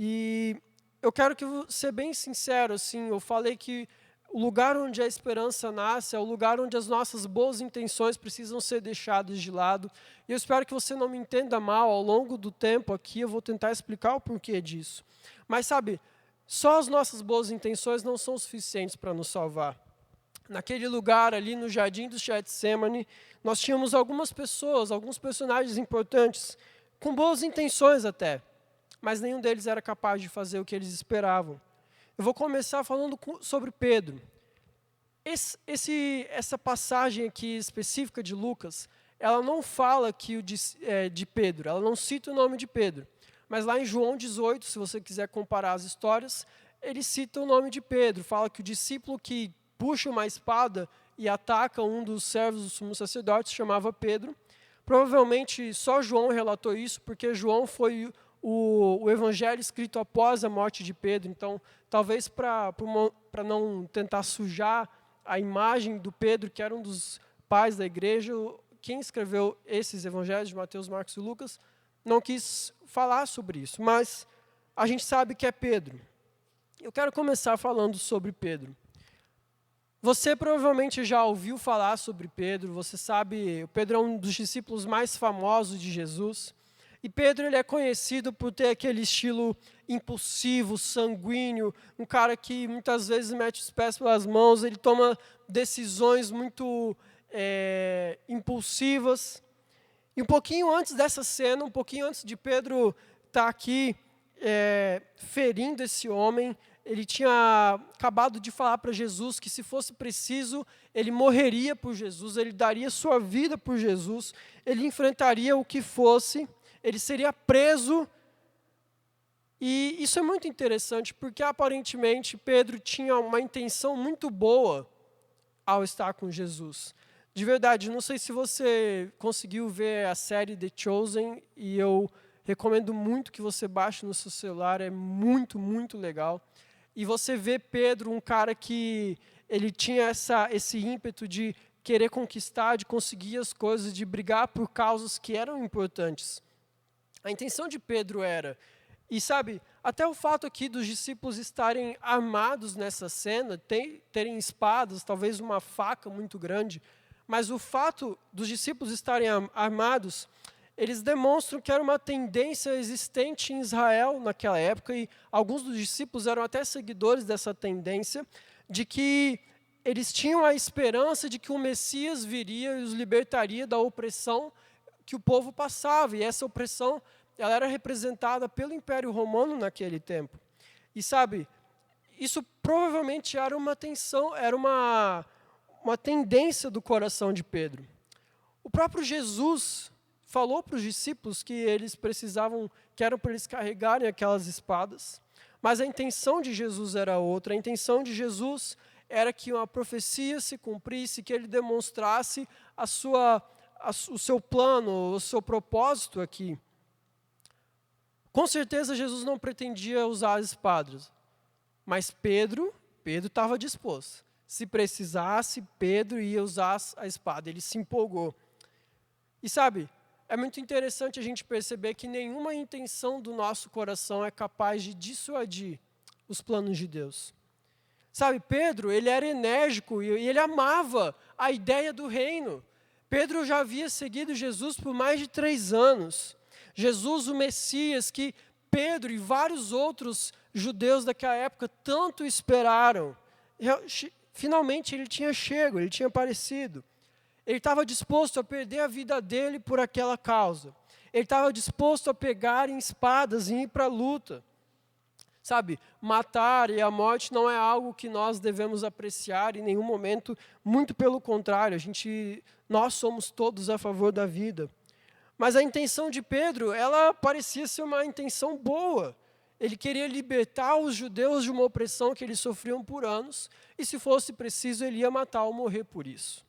E eu quero ser bem sincero, assim, eu falei que o lugar onde a esperança nasce é o lugar onde as nossas boas intenções precisam ser deixadas de lado. E eu espero que você não me entenda mal. Ao longo do tempo aqui eu vou tentar explicar o porquê disso. Mas sabe, só as nossas boas intenções não são suficientes para nos salvar. Naquele lugar ali no jardim do Getsêmani, nós tínhamos algumas pessoas, alguns personagens importantes, com boas intenções até, mas nenhum deles era capaz de fazer o que eles esperavam. Eu vou começar falando sobre Pedro. Essa passagem aqui específica de Lucas, ela não fala que de Pedro, ela não cita o nome de Pedro. Mas lá em João 18, se você quiser comparar as histórias, ele cita o nome de Pedro. Fala que o discípulo que puxa uma espada e ataca um dos servos do sumo sacerdote se chamava Pedro. Provavelmente só João relatou isso, porque João foi o evangelho escrito após a morte de Pedro. Então, talvez para não tentar sujar a imagem do Pedro, que era um dos pais da igreja, quem escreveu esses evangelhos de Mateus, Marcos e Lucas, não quis falar sobre isso. Mas a gente sabe que é Pedro. Eu quero começar falando sobre Pedro. Você provavelmente já ouviu falar sobre Pedro, você sabe, o Pedro é um dos discípulos mais famosos de Jesus. E Pedro ele é conhecido por ter aquele estilo impulsivo, sanguíneo, um cara que muitas vezes mete os pés pelas mãos, ele toma decisões muito impulsivas. E um pouquinho antes dessa cena, um pouquinho antes de Pedro estar aqui, ferindo esse homem. Ele tinha acabado de falar para Jesus que, se fosse preciso, ele morreria por Jesus, ele daria sua vida por Jesus, ele enfrentaria o que fosse, ele seria preso. E isso é muito interessante, porque aparentemente Pedro tinha uma intenção muito boa ao estar com Jesus. De verdade, não sei se você conseguiu ver a série The Chosen, e eu recomendo muito que você baixe no seu celular, é muito, muito legal. E você vê Pedro, um cara que ele tinha esse ímpeto de querer conquistar, de conseguir as coisas, de brigar por causas que eram importantes. A intenção de Pedro era, e sabe, até o fato aqui dos discípulos estarem armados nessa cena, terem espadas, talvez uma faca muito grande, mas o fato dos discípulos estarem armados, eles demonstram que era uma tendência existente em Israel naquela época, e alguns dos discípulos eram até seguidores dessa tendência, de que eles tinham a esperança de que o Messias viria e os libertaria da opressão que o povo passava, e essa opressão ela era representada pelo Império Romano naquele tempo. E sabe, isso provavelmente era uma tensão, era uma tendência do coração de Pedro. O próprio Jesus falou para os discípulos que eles precisavam, que eram para eles carregarem aquelas espadas, mas a intenção de Jesus era outra. A intenção de Jesus era que uma profecia se cumprisse, que ele demonstrasse o seu plano, o seu propósito aqui. Com certeza Jesus não pretendia usar as espadas, mas Pedro estava disposto. Se precisasse, Pedro ia usar a espada, ele se empolgou. E sabe, é muito interessante a gente perceber que nenhuma intenção do nosso coração é capaz de dissuadir os planos de Deus. Sabe, Pedro, ele era enérgico e ele amava a ideia do reino. Pedro já havia seguido Jesus por mais de 3 anos. Jesus, o Messias, que Pedro e vários outros judeus daquela época tanto esperaram. Finalmente ele tinha chego, ele tinha aparecido. Ele estava disposto a perder a vida dele por aquela causa. Ele estava disposto a pegar em espadas e ir para a luta. Sabe, matar e a morte não é algo que nós devemos apreciar em nenhum momento, muito pelo contrário, nós somos todos a favor da vida. Mas a intenção de Pedro, ela parecia ser uma intenção boa. Ele queria libertar os judeus de uma opressão que eles sofriam por anos, e se fosse preciso, ele ia matar ou morrer por isso.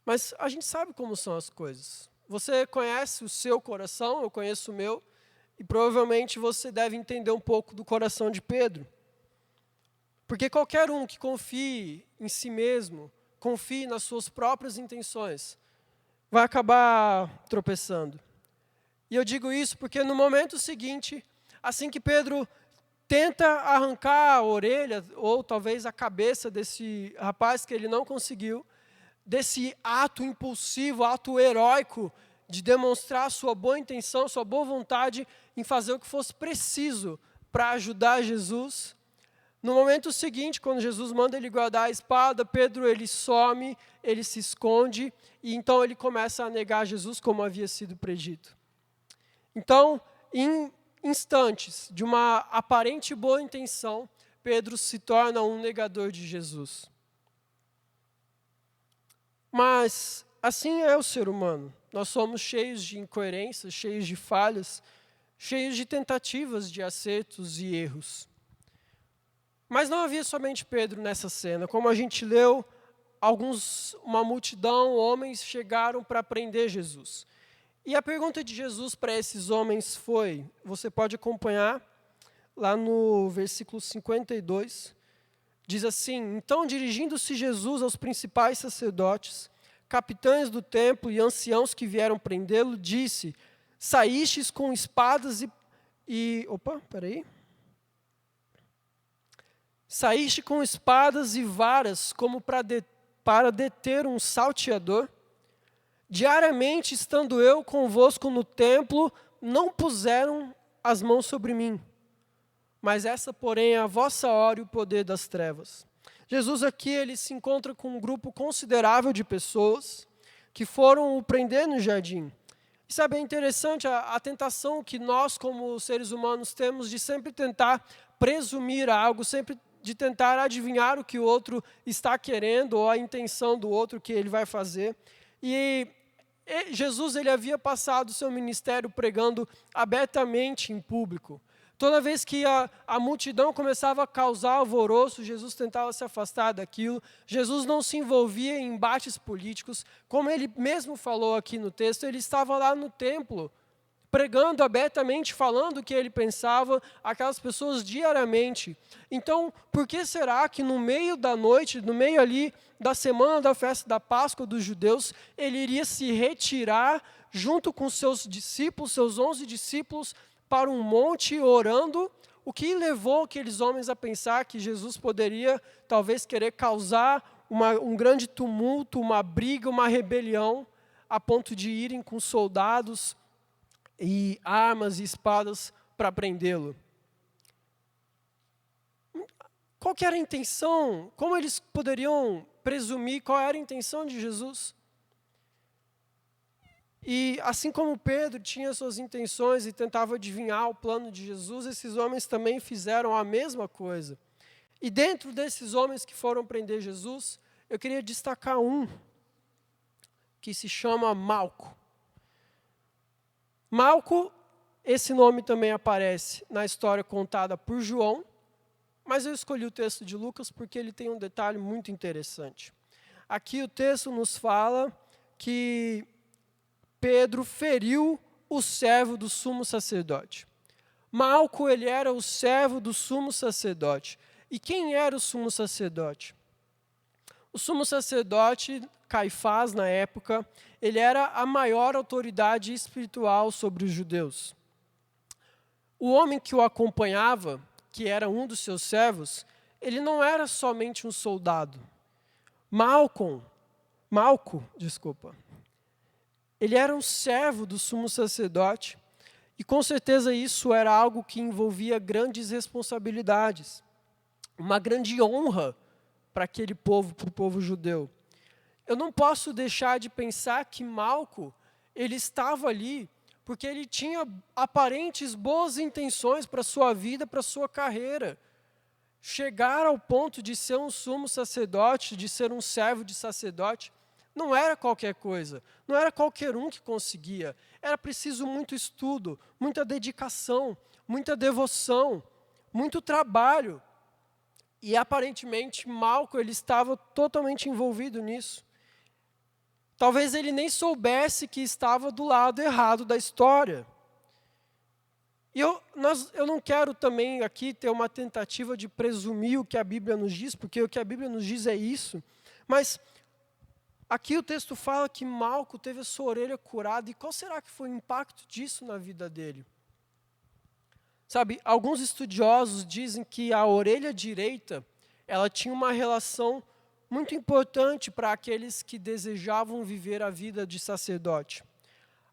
Mas a gente sabe como são as coisas. Você conhece o seu coração, eu conheço o meu, e provavelmente você deve entender um pouco do coração de Pedro. Porque qualquer um que confie em si mesmo, confie nas suas próprias intenções, vai acabar tropeçando. E eu digo isso porque no momento seguinte, assim que Pedro tenta arrancar a orelha, ou talvez a cabeça desse rapaz que ele não conseguiu, desse ato impulsivo, ato heróico, de demonstrar sua boa intenção, sua boa vontade em fazer o que fosse preciso para ajudar Jesus. No momento seguinte, quando Jesus manda ele guardar a espada, Pedro ele some, ele se esconde, e então ele começa a negar Jesus como havia sido predito. Então, em instantes de uma aparente boa intenção, Pedro se torna um negador de Jesus. Mas assim é o ser humano. Nós somos cheios de incoerências, cheios de falhas, cheios de tentativas de acertos e erros. Mas não havia somente Pedro nessa cena. Como a gente leu, uma multidão, homens, chegaram para prender Jesus. E a pergunta de Jesus para esses homens foi, você pode acompanhar lá no versículo 52, diz assim: então, dirigindo-se Jesus aos principais sacerdotes, capitães do templo e anciãos que vieram prendê-lo, disse: saístes com espadas saíste com espadas e varas como para deter um salteador? Diariamente, estando eu convosco no templo, não puseram as mãos sobre mim. Mas essa, porém, é a vossa hora e o poder das trevas. Jesus aqui ele se encontra com um grupo considerável de pessoas que foram o prender no jardim. Sabe, é interessante a tentação que nós, como seres humanos, temos de sempre tentar presumir algo, sempre de tentar adivinhar o que o outro está querendo ou a intenção do outro que ele vai fazer. E Jesus, ele havia passado o seu ministério pregando abertamente em público. Toda vez que a multidão começava a causar alvoroço, Jesus tentava se afastar daquilo. Jesus não se envolvia em embates políticos. Como ele mesmo falou aqui no texto, ele estava lá no templo, pregando abertamente, falando o que ele pensava, aquelas pessoas diariamente. Então, por que será que no meio da noite, no meio ali da semana da festa da Páscoa dos judeus, ele iria se retirar junto com seus discípulos, seus 11 discípulos, para um monte orando? O que levou aqueles homens a pensar que Jesus poderia talvez querer causar um grande tumulto, uma briga, uma rebelião, a ponto de irem com soldados e armas e espadas para prendê-lo? Qual que era a intenção? Como eles poderiam presumir qual era a intenção de Jesus? E assim como Pedro tinha suas intenções e tentava adivinhar o plano de Jesus, esses homens também fizeram a mesma coisa. E dentro desses homens que foram prender Jesus, eu queria destacar um, que se chama Malco. Malco, esse nome também aparece na história contada por João, mas eu escolhi o texto de Lucas porque ele tem um detalhe muito interessante. Aqui o texto nos fala que Pedro feriu o servo do sumo sacerdote. Malco, ele era o servo do sumo sacerdote. E quem era o sumo sacerdote? O sumo sacerdote, Caifás, na época, ele era a maior autoridade espiritual sobre os judeus. O homem que o acompanhava, que era um dos seus servos, ele não era somente um soldado. Malco, ele era um servo do sumo sacerdote, e com certeza isso era algo que envolvia grandes responsabilidades, uma grande honra para aquele povo, para o povo judeu. Eu não posso deixar de pensar que Malco, ele estava ali porque ele tinha aparentes boas intenções para a sua vida, para a sua carreira. Chegar ao ponto de ser um sumo sacerdote, de ser um servo de sacerdote, não era qualquer coisa, não era qualquer um que conseguia. Era preciso muito estudo, muita dedicação, muita devoção, muito trabalho. E aparentemente Malco, ele estava totalmente envolvido nisso. Talvez ele nem soubesse que estava do lado errado da história. E eu não quero também aqui ter uma tentativa de presumir o que a Bíblia nos diz, porque o que a Bíblia nos diz é isso. Mas aqui o texto fala que Malco teve a sua orelha curada. E qual será que foi o impacto disso na vida dele? Sabe, alguns estudiosos dizem que a orelha direita, ela tinha uma relação muito importante para aqueles que desejavam viver a vida de sacerdote.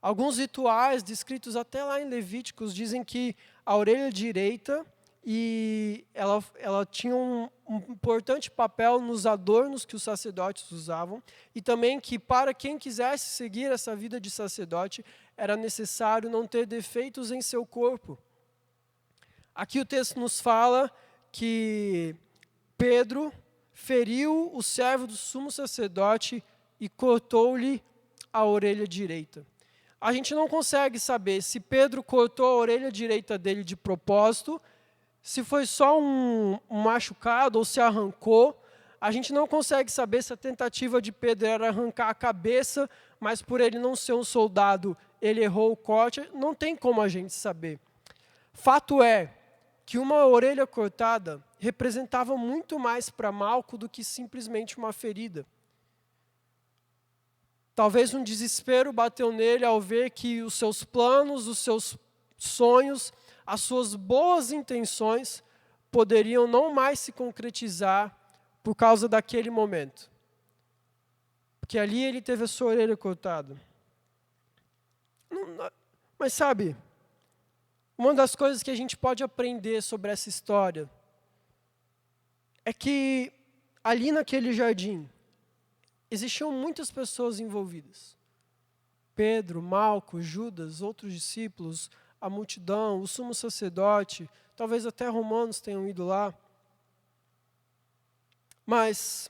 Alguns rituais descritos até lá em Levíticos dizem que a orelha direita ela tinha um importante papel nos adornos que os sacerdotes usavam, e também que para quem quisesse seguir essa vida de sacerdote era necessário não ter defeitos em seu corpo. Aqui o texto nos fala que Pedro feriu o servo do sumo sacerdote e cortou-lhe a orelha direita. A gente não consegue saber se Pedro cortou a orelha direita dele de propósito, se foi só um machucado ou se arrancou. A gente não consegue saber se a tentativa de Pedro era arrancar a cabeça, mas por ele não ser um soldado, ele errou o corte. Não tem como a gente saber. Fato é que uma orelha cortada representava muito mais para Malco do que simplesmente uma ferida. Talvez um desespero bateu nele ao ver que os seus planos, os seus sonhos, as suas boas intenções poderiam não mais se concretizar por causa daquele momento. Porque ali ele teve a sua orelha cortada. Mas sabe, uma das coisas que a gente pode aprender sobre essa história é que ali naquele jardim existiam muitas pessoas envolvidas. Pedro, Malco, Judas, outros discípulos, a multidão, o sumo sacerdote, talvez até romanos tenham ido lá. Mas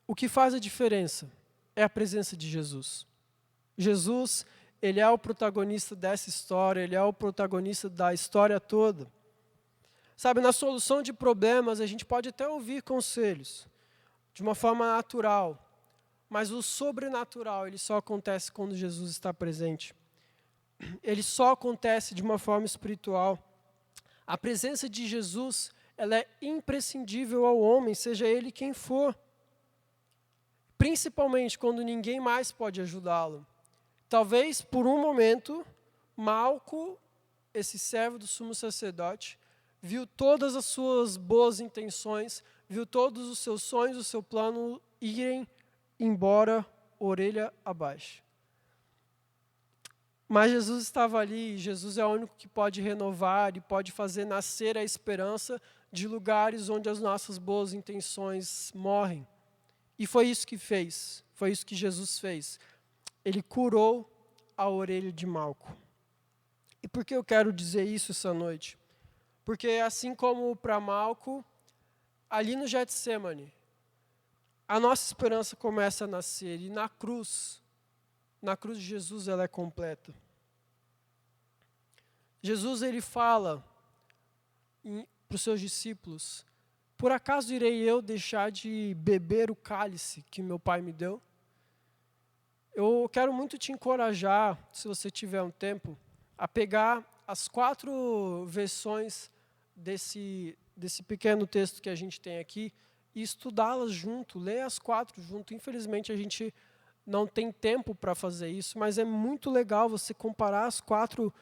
o que faz a diferença é a presença de Jesus. Jesus, ele é o protagonista dessa história, ele é o protagonista da história toda. Sabe, na solução de problemas, a gente pode até ouvir conselhos, de uma forma natural, mas o sobrenatural, ele só acontece quando Jesus está presente. Ele só acontece de uma forma espiritual. A presença de Jesus, ela é imprescindível ao homem, seja ele quem for. Principalmente quando ninguém mais pode ajudá-lo. Talvez, por um momento, Malco, esse servo do sumo sacerdote, viu todas as suas boas intenções, viu todos os seus sonhos, o seu plano irem embora, orelha abaixo. Mas Jesus estava ali, e Jesus é o único que pode renovar e pode fazer nascer a esperança de lugares onde as nossas boas intenções morrem. E foi isso que fez, foi isso que Jesus fez. Ele curou a orelha de Malco. E por que eu quero dizer isso essa noite? Porque assim como para Malco, ali no Getsemane, a nossa esperança começa a nascer. E na cruz de Jesus ela é completa. Jesus, ele fala para os seus discípulos: por acaso irei eu deixar de beber o cálice que meu Pai me deu? Eu quero muito te encorajar, se você tiver um tempo, a pegar as 4 versões desse pequeno texto que a gente tem aqui e estudá-las junto, ler as 4 junto. Infelizmente, a gente não tem tempo para fazer isso, mas é muito legal você comparar as quatro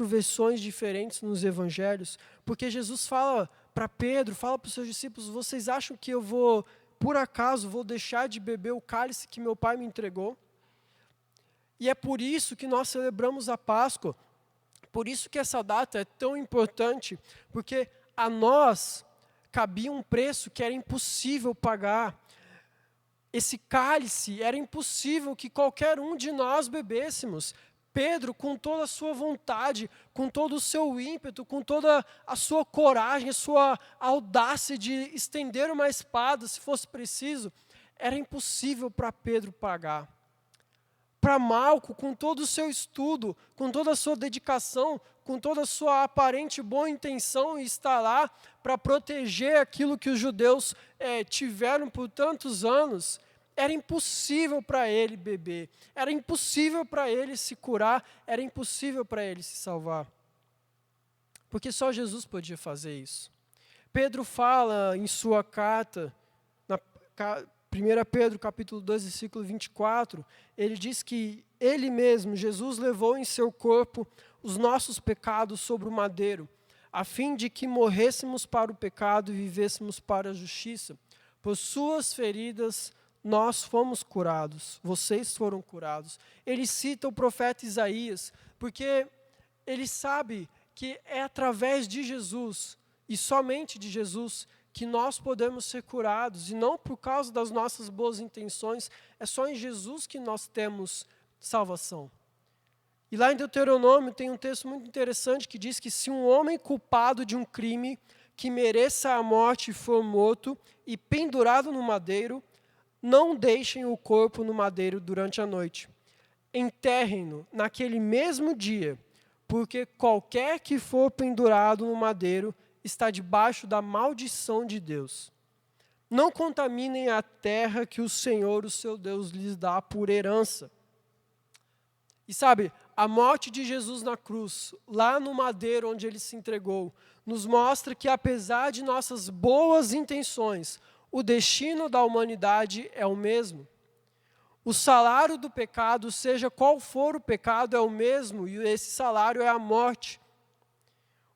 versões diferentes nos evangelhos, porque Jesus fala para Pedro, fala para os seus discípulos: vocês acham que eu vou, por acaso, vou deixar de beber o cálice que meu Pai me entregou? E é por isso que nós celebramos a Páscoa, por isso que essa data é tão importante, porque a nós cabia um preço que era impossível pagar. Esse cálice era impossível que qualquer um de nós bebêssemos. Pedro, com toda a sua vontade, com todo o seu ímpeto, com toda a sua coragem, a sua audácia de estender uma espada, se fosse preciso, era impossível para Pedro pagar. Para Malco, com todo o seu estudo, com toda a sua dedicação, com toda a sua aparente boa intenção em estar lá para proteger aquilo que os judeus tiveram por tantos anos, era impossível para ele beber, era impossível para ele se curar, era impossível para ele se salvar. Porque só Jesus podia fazer isso. Pedro fala em sua carta, na 1 Pedro capítulo 2, versículo 24, ele diz que ele mesmo, Jesus, levou em seu corpo os nossos pecados sobre o madeiro, a fim de que morrêssemos para o pecado e vivêssemos para a justiça. Por suas feridas nós fomos curados, vocês foram curados. Ele cita o profeta Isaías, porque ele sabe que é através de Jesus, e somente de Jesus, que nós podemos ser curados, e não por causa das nossas boas intenções, é só em Jesus que nós temos salvação. E lá em Deuteronômio tem um texto muito interessante que diz que se um homem culpado de um crime que mereça a morte for morto e pendurado no madeiro, não deixem o corpo no madeiro durante a noite. Enterrem-no naquele mesmo dia, porque qualquer que for pendurado no madeiro está debaixo da maldição de Deus. Não contaminem a terra que o Senhor, o seu Deus, lhes dá por herança. E sabe, a morte de Jesus na cruz, lá no madeiro onde ele se entregou, nos mostra que apesar de nossas boas intenções, o destino da humanidade é o mesmo. O salário do pecado, seja qual for o pecado, é o mesmo, e esse salário é a morte.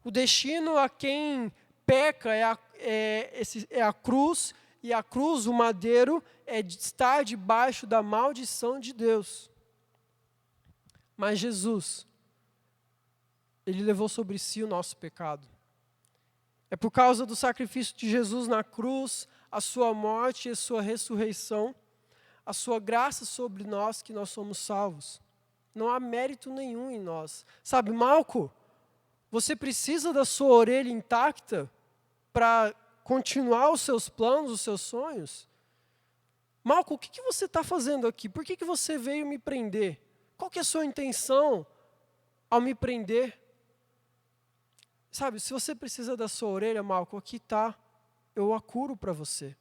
O destino a quem peca é a cruz, e a cruz, o madeiro, é de estar debaixo da maldição de Deus. Mas Jesus, ele levou sobre si o nosso pecado. É por causa do sacrifício de Jesus na cruz, a sua morte e a sua ressurreição, a sua graça sobre nós que nós somos salvos. não há mérito nenhum em nós. Sabe, Malco, você precisa da sua orelha intacta para continuar os seus planos, os seus sonhos? Malco, o que você está fazendo aqui? Por que você veio me prender? Qual que é a sua intenção ao me prender? Sabe, se você precisa da sua orelha, Malco, aqui está, eu a curo para você.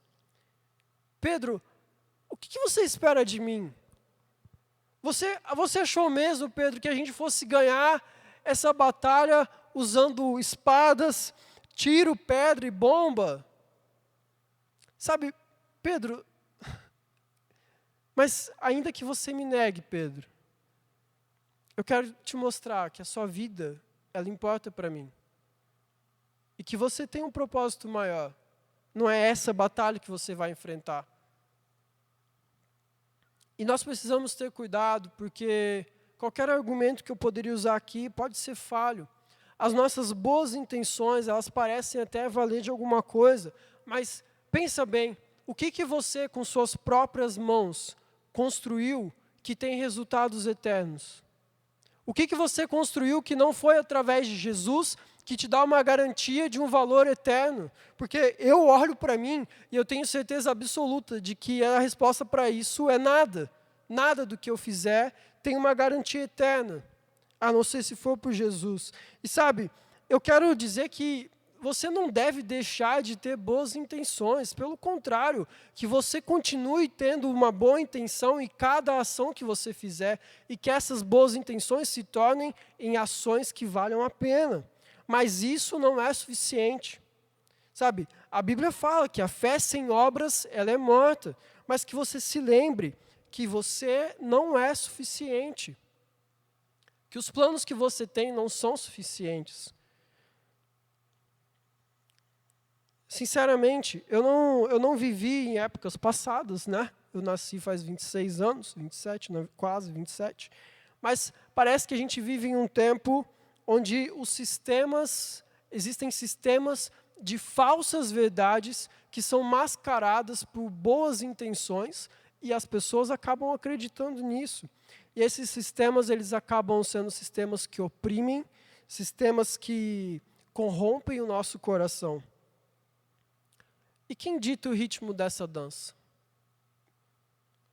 Pedro, o que você espera de mim? Você achou mesmo, Pedro, que a gente fosse ganhar essa batalha usando espadas, tiro, pedra e bomba? Sabe, Pedro, mas ainda que você me negue, Pedro, eu quero te mostrar que a sua vida, ela importa para mim. E que você tem um propósito maior. Não é essa batalha que você vai enfrentar. E nós precisamos ter cuidado, porque qualquer argumento que eu poderia usar aqui pode ser falho. As nossas boas intenções, elas parecem até valer de alguma coisa, mas pensa bem, o que você com suas próprias mãos construiu que tem resultados eternos? O que você construiu que não foi através de Jesus, que te dá uma garantia de um valor eterno? Porque eu olho para mim e eu tenho certeza absoluta de que a resposta para isso é nada. Nada do que eu fizer tem uma garantia eterna, a não ser se for por Jesus. E sabe, eu quero dizer que você não deve deixar de ter boas intenções. Pelo contrário, que você continue tendo uma boa intenção em cada ação que você fizer e que essas boas intenções se tornem em ações que valham a pena. Mas isso não é suficiente. Sabe, a Bíblia fala que a fé sem obras, ela é morta. Mas que você se lembre que você não é suficiente. Que os planos que você tem não são suficientes. Sinceramente, eu não vivi em épocas passadas, né? Eu nasci faz 26 anos, 27, quase 27. Mas parece que a gente vive em um tempo onde existem sistemas de falsas verdades que são mascaradas por boas intenções e as pessoas acabam acreditando nisso. E esses sistemas, eles acabam sendo sistemas que oprimem, sistemas que corrompem o nosso coração. E quem dita o ritmo dessa dança?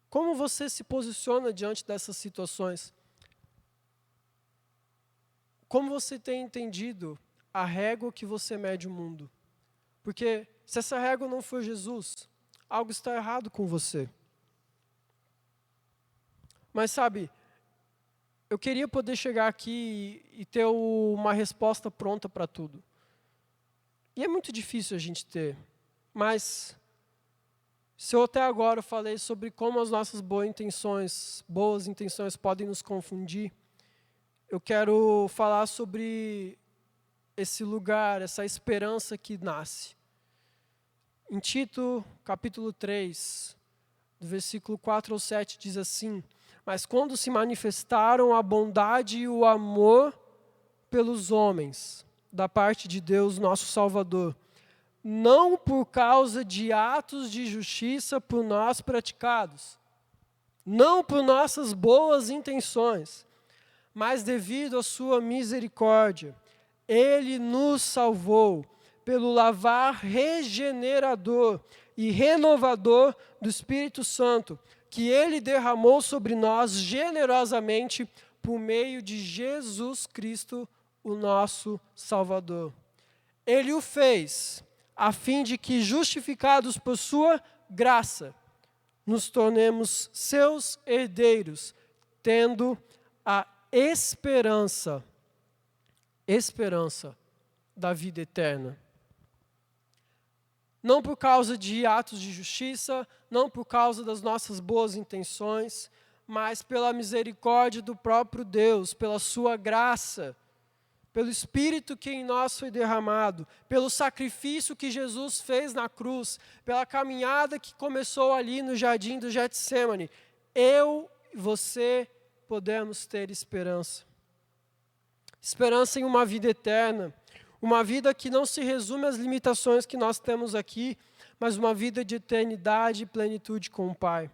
Como você se posiciona diante dessas situações? Como você tem entendido a régua que você mede o mundo? Porque se essa régua não for Jesus, algo está errado com você. Mas sabe, eu queria poder chegar aqui e ter uma resposta pronta para tudo. E é muito difícil a gente ter. Mas, se eu até agora falei sobre como as nossas boas intenções podem nos confundir, eu quero falar sobre esse lugar, essa esperança que nasce. Em Tito, capítulo 3, do versículo 4 ao 7, diz assim: mas quando se manifestaram a bondade e o amor pelos homens, da parte de Deus, nosso Salvador, não por causa de atos de justiça por nós praticados, não por nossas boas intenções, mas devido à sua misericórdia, Ele nos salvou pelo lavar regenerador e renovador do Espírito Santo, que Ele derramou sobre nós generosamente por meio de Jesus Cristo, o nosso Salvador. Ele o fez a fim de que, justificados por sua graça, nos tornemos seus herdeiros, tendo a esperança da vida eterna. Não por causa de atos de justiça, não por causa das nossas boas intenções, mas pela misericórdia do próprio Deus, pela sua graça, pelo Espírito que em nós foi derramado, pelo sacrifício que Jesus fez na cruz, pela caminhada que começou ali no jardim do Getsêmani, eu e você podemos ter esperança. Esperança em uma vida eterna, uma vida que não se resume às limitações que nós temos aqui, mas uma vida de eternidade e plenitude com o Pai.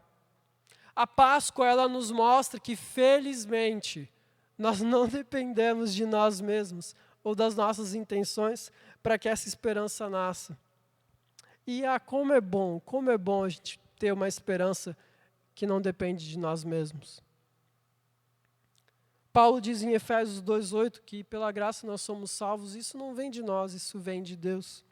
A Páscoa, ela nos mostra que, felizmente, nós não dependemos de nós mesmos ou das nossas intenções para que essa esperança nasça. E como é bom a gente ter uma esperança que não depende de nós mesmos. Paulo diz em Efésios 2:8 que pela graça nós somos salvos, isso não vem de nós, isso vem de Deus.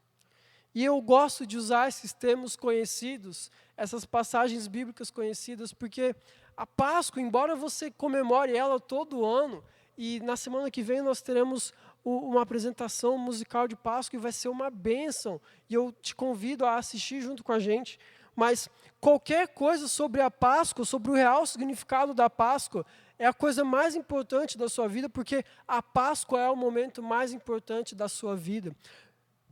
E eu gosto de usar esses termos conhecidos, essas passagens bíblicas conhecidas, porque a Páscoa, embora você comemore ela todo ano, e na semana que vem nós teremos uma apresentação musical de Páscoa e vai ser uma bênção, e eu te convido a assistir junto com a gente, mas qualquer coisa sobre a Páscoa, sobre o real significado da Páscoa, é a coisa mais importante da sua vida, porque a Páscoa é o momento mais importante da sua vida.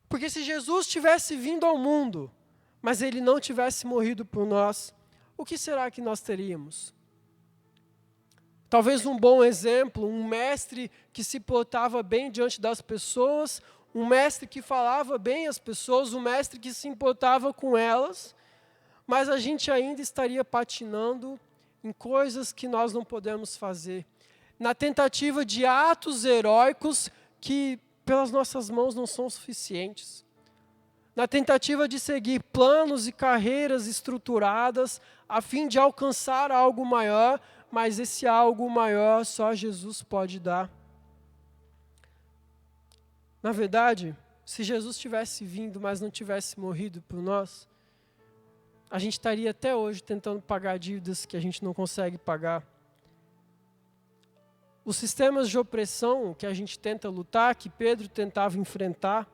Porque se Jesus tivesse vindo ao mundo, mas ele não tivesse morrido por nós, o que será que nós teríamos? Talvez um bom exemplo, um mestre que se portava bem diante das pessoas, um mestre que falava bem às pessoas, um mestre que se importava com elas, mas a gente ainda estaria patinando em coisas que nós não podemos fazer, na tentativa de atos heróicos que pelas nossas mãos não são suficientes, na tentativa de seguir planos e carreiras estruturadas a fim de alcançar algo maior, mas esse algo maior só Jesus pode dar. Na verdade, se Jesus tivesse vindo, mas não tivesse morrido por nós, a gente estaria até hoje tentando pagar dívidas que a gente não consegue pagar. Os sistemas de opressão que a gente tenta lutar, que Pedro tentava enfrentar,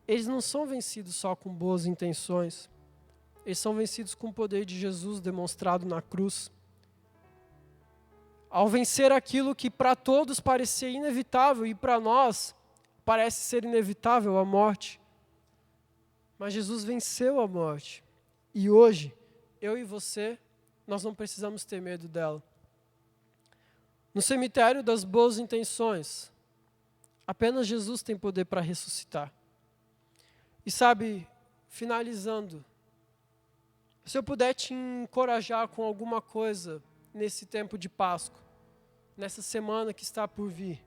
eles não são vencidos só com boas intenções. Eles são vencidos com o poder de Jesus demonstrado na cruz. Ao vencer aquilo que para todos parecia inevitável e para nós parece ser inevitável, a morte. Mas Jesus venceu a morte. E hoje, eu e você, nós não precisamos ter medo dela. No cemitério das boas intenções, apenas Jesus tem poder para ressuscitar. E sabe, finalizando, se eu puder te encorajar com alguma coisa nesse tempo de Páscoa, nessa semana que está por vir,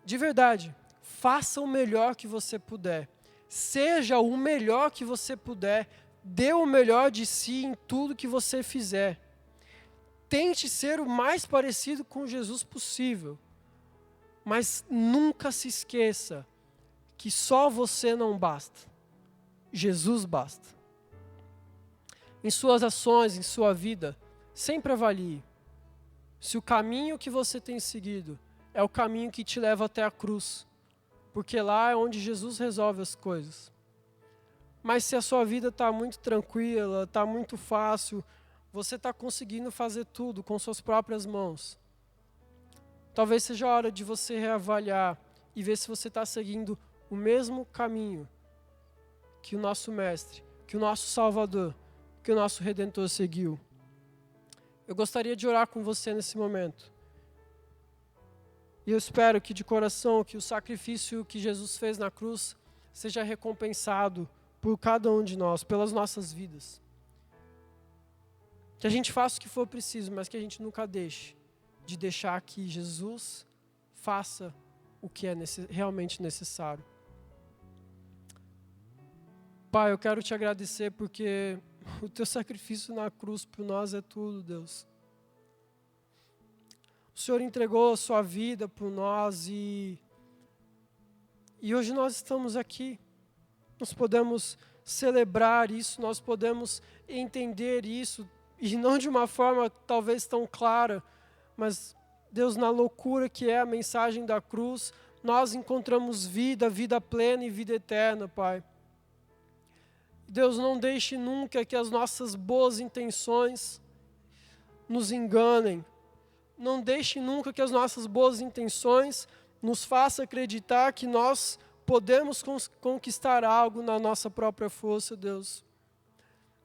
de verdade, faça o melhor que você puder. Seja o melhor que você puder, dê o melhor de si em tudo que você fizer. Tente ser o mais parecido com Jesus possível, mas nunca se esqueça que só você não basta, Jesus basta. Em suas ações, em sua vida, sempre avalie se o caminho que você tem seguido é o caminho que te leva até a cruz, porque lá é onde Jesus resolve as coisas. Mas se a sua vida está muito tranquila, está muito fácil, você está conseguindo fazer tudo com suas próprias mãos, talvez seja a hora de você reavaliar e ver se você está seguindo o mesmo caminho que o nosso Mestre, que o nosso Salvador, que o nosso Redentor seguiu. Eu gostaria de orar com você nesse momento. E eu espero que de coração, que o sacrifício que Jesus fez na cruz seja recompensado por cada um de nós, pelas nossas vidas. Que a gente faça o que for preciso, mas que a gente nunca deixe de deixar que Jesus faça o que é realmente necessário. Pai, eu quero te agradecer porque o teu sacrifício na cruz por nós é tudo, Deus. O Senhor entregou a sua vida por nós e hoje nós estamos aqui. Nós podemos celebrar isso, nós podemos entender isso, e não de uma forma talvez tão clara, mas Deus, na loucura que é a mensagem da cruz, nós encontramos vida, vida plena e vida eterna, Pai. Deus, não deixe nunca que as nossas boas intenções nos enganem. Não deixe nunca que as nossas boas intenções nos façam acreditar que nós podemos conquistar algo na nossa própria força, Deus.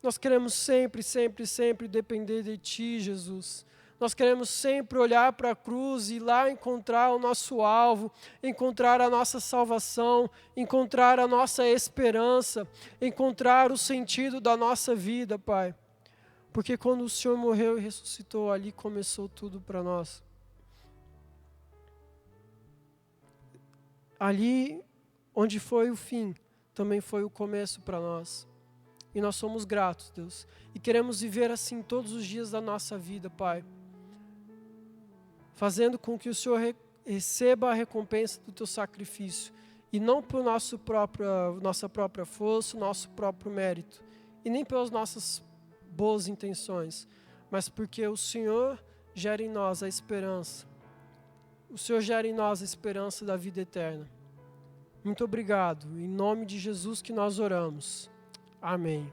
Nós queremos sempre, sempre, sempre depender de Ti, Jesus. Nós queremos sempre olhar para a cruz e lá encontrar o nosso alvo, encontrar a nossa salvação, encontrar a nossa esperança, encontrar o sentido da nossa vida, Pai. Porque quando o Senhor morreu e ressuscitou, ali começou tudo para nós. Ali onde foi o fim, também foi o começo para nós. E nós somos gratos, Deus. E queremos viver assim todos os dias da nossa vida, Pai. Fazendo com que o Senhor receba a recompensa do teu sacrifício. E não por nossa própria força, nosso próprio mérito. E nem pelas nossas boas intenções. Mas porque o Senhor gera em nós a esperança. O Senhor gera em nós a esperança da vida eterna. Muito obrigado. Em nome de Jesus que nós oramos. Amém.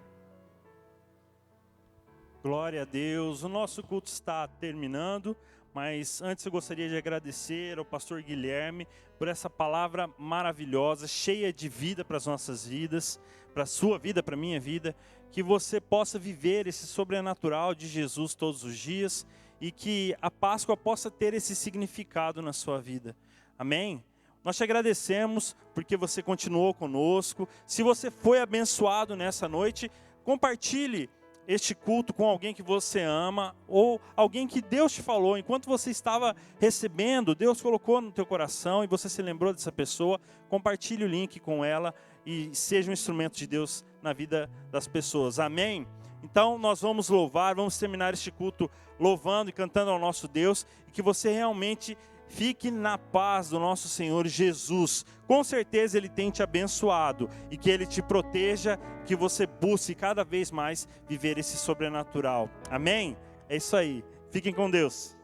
Glória a Deus. O nosso culto está terminando, mas antes eu gostaria de agradecer ao pastor Guilherme por essa palavra maravilhosa, cheia de vida para as nossas vidas, para a sua vida, para a minha vida, que você possa viver esse sobrenatural de Jesus todos os dias e que a Páscoa possa ter esse significado na sua vida. Amém? Nós te agradecemos porque você continuou conosco. Se você foi abençoado nessa noite, compartilhe este culto com alguém que você ama ou alguém que Deus te falou. Enquanto você estava recebendo, Deus colocou no teu coração e você se lembrou dessa pessoa, compartilhe o link com ela e seja um instrumento de Deus na vida das pessoas. Amém? Então nós vamos louvar, vamos terminar este culto louvando e cantando ao nosso Deus e que você realmente fique na paz do nosso Senhor Jesus. Com certeza Ele tem te abençoado e que Ele te proteja, que você busque cada vez mais viver esse sobrenatural. Amém? É isso aí. Fiquem com Deus.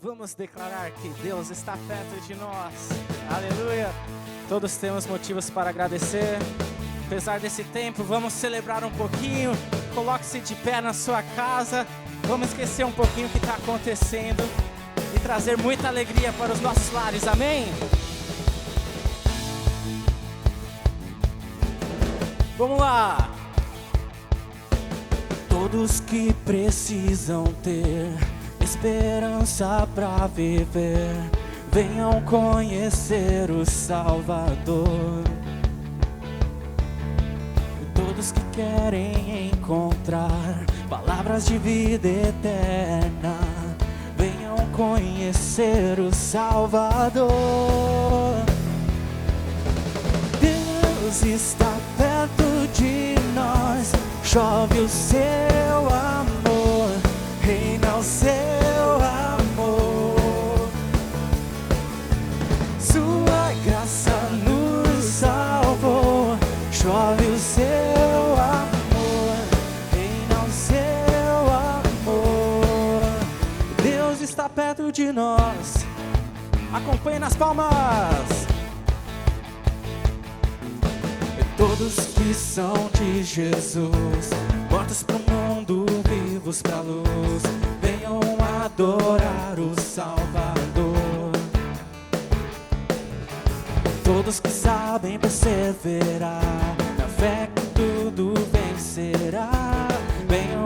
Vamos declarar que Deus está perto de nós. Aleluia. Todos temos motivos para agradecer. Apesar desse tempo, vamos celebrar um pouquinho. Coloque-se de pé na sua casa. Vamos esquecer um pouquinho o que está acontecendo e trazer muita alegria para os nossos lares, amém? Vamos lá! Todos que precisam ter esperança para viver, venham conhecer o Salvador. Todos que querem encontrar palavras de vida eterna, venham conhecer o Salvador. Deus está perto de nós, chove o seu amor, reina o seu amor. Sua graça nos salvou, chove o seu amor, reina o seu amor. Deus está perto de nós. Acompanhe nas palmas. Todos que são de Jesus, mortos pro mundo, vivos pra luz, venham adorar o Salvador. Todos que sabem perseverar, na fé que tudo vencerá, venham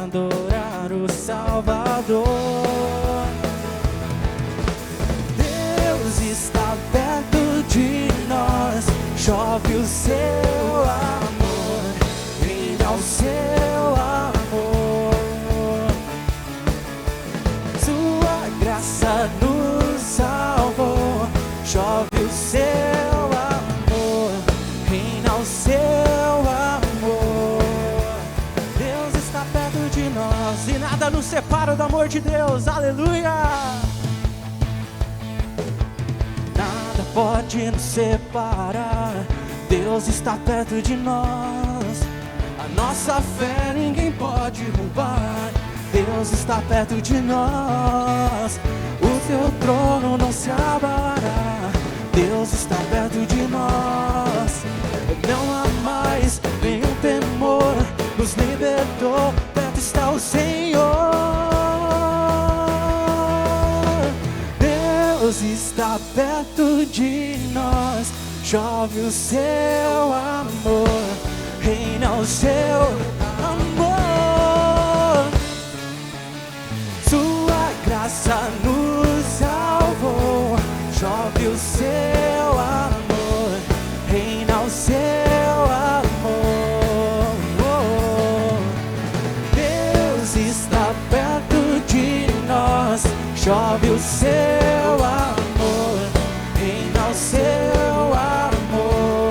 adorar o Salvador. Deus está perto de nós, chove o seu amor, reina o seu amor. Sua graça nos salvou, chove o seu amor, reina o seu amor. Deus está perto de nós e nada nos separa do amor de Deus, aleluia! Nada pode nos separar, Deus está perto de nós. A nossa fé ninguém pode roubar, Deus está perto de nós. O teu trono não se abalará, Deus está perto de nós. Não há mais nenhum temor, nos libertou, perto está o Senhor. Deus está perto de nós, chove o seu amor, reina o seu amor. Sua graça nos salvou, chove o seu amor, reina o seu amor. chove o seu amor, reina o seu amor.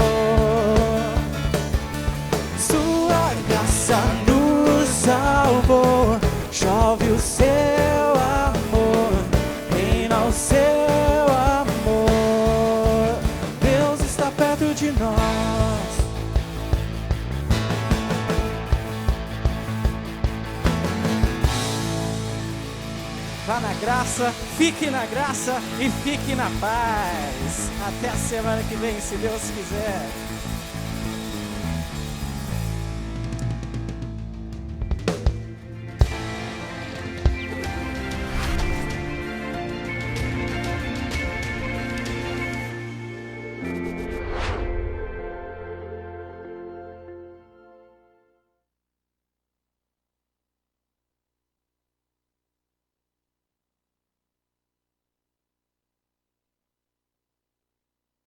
Sua graça nos salvou, chove o seu amor, reina o seu amor. Deus está perto de nós. Vá na graça, fique na graça e fique na paz. Até a semana que vem, se Deus quiser.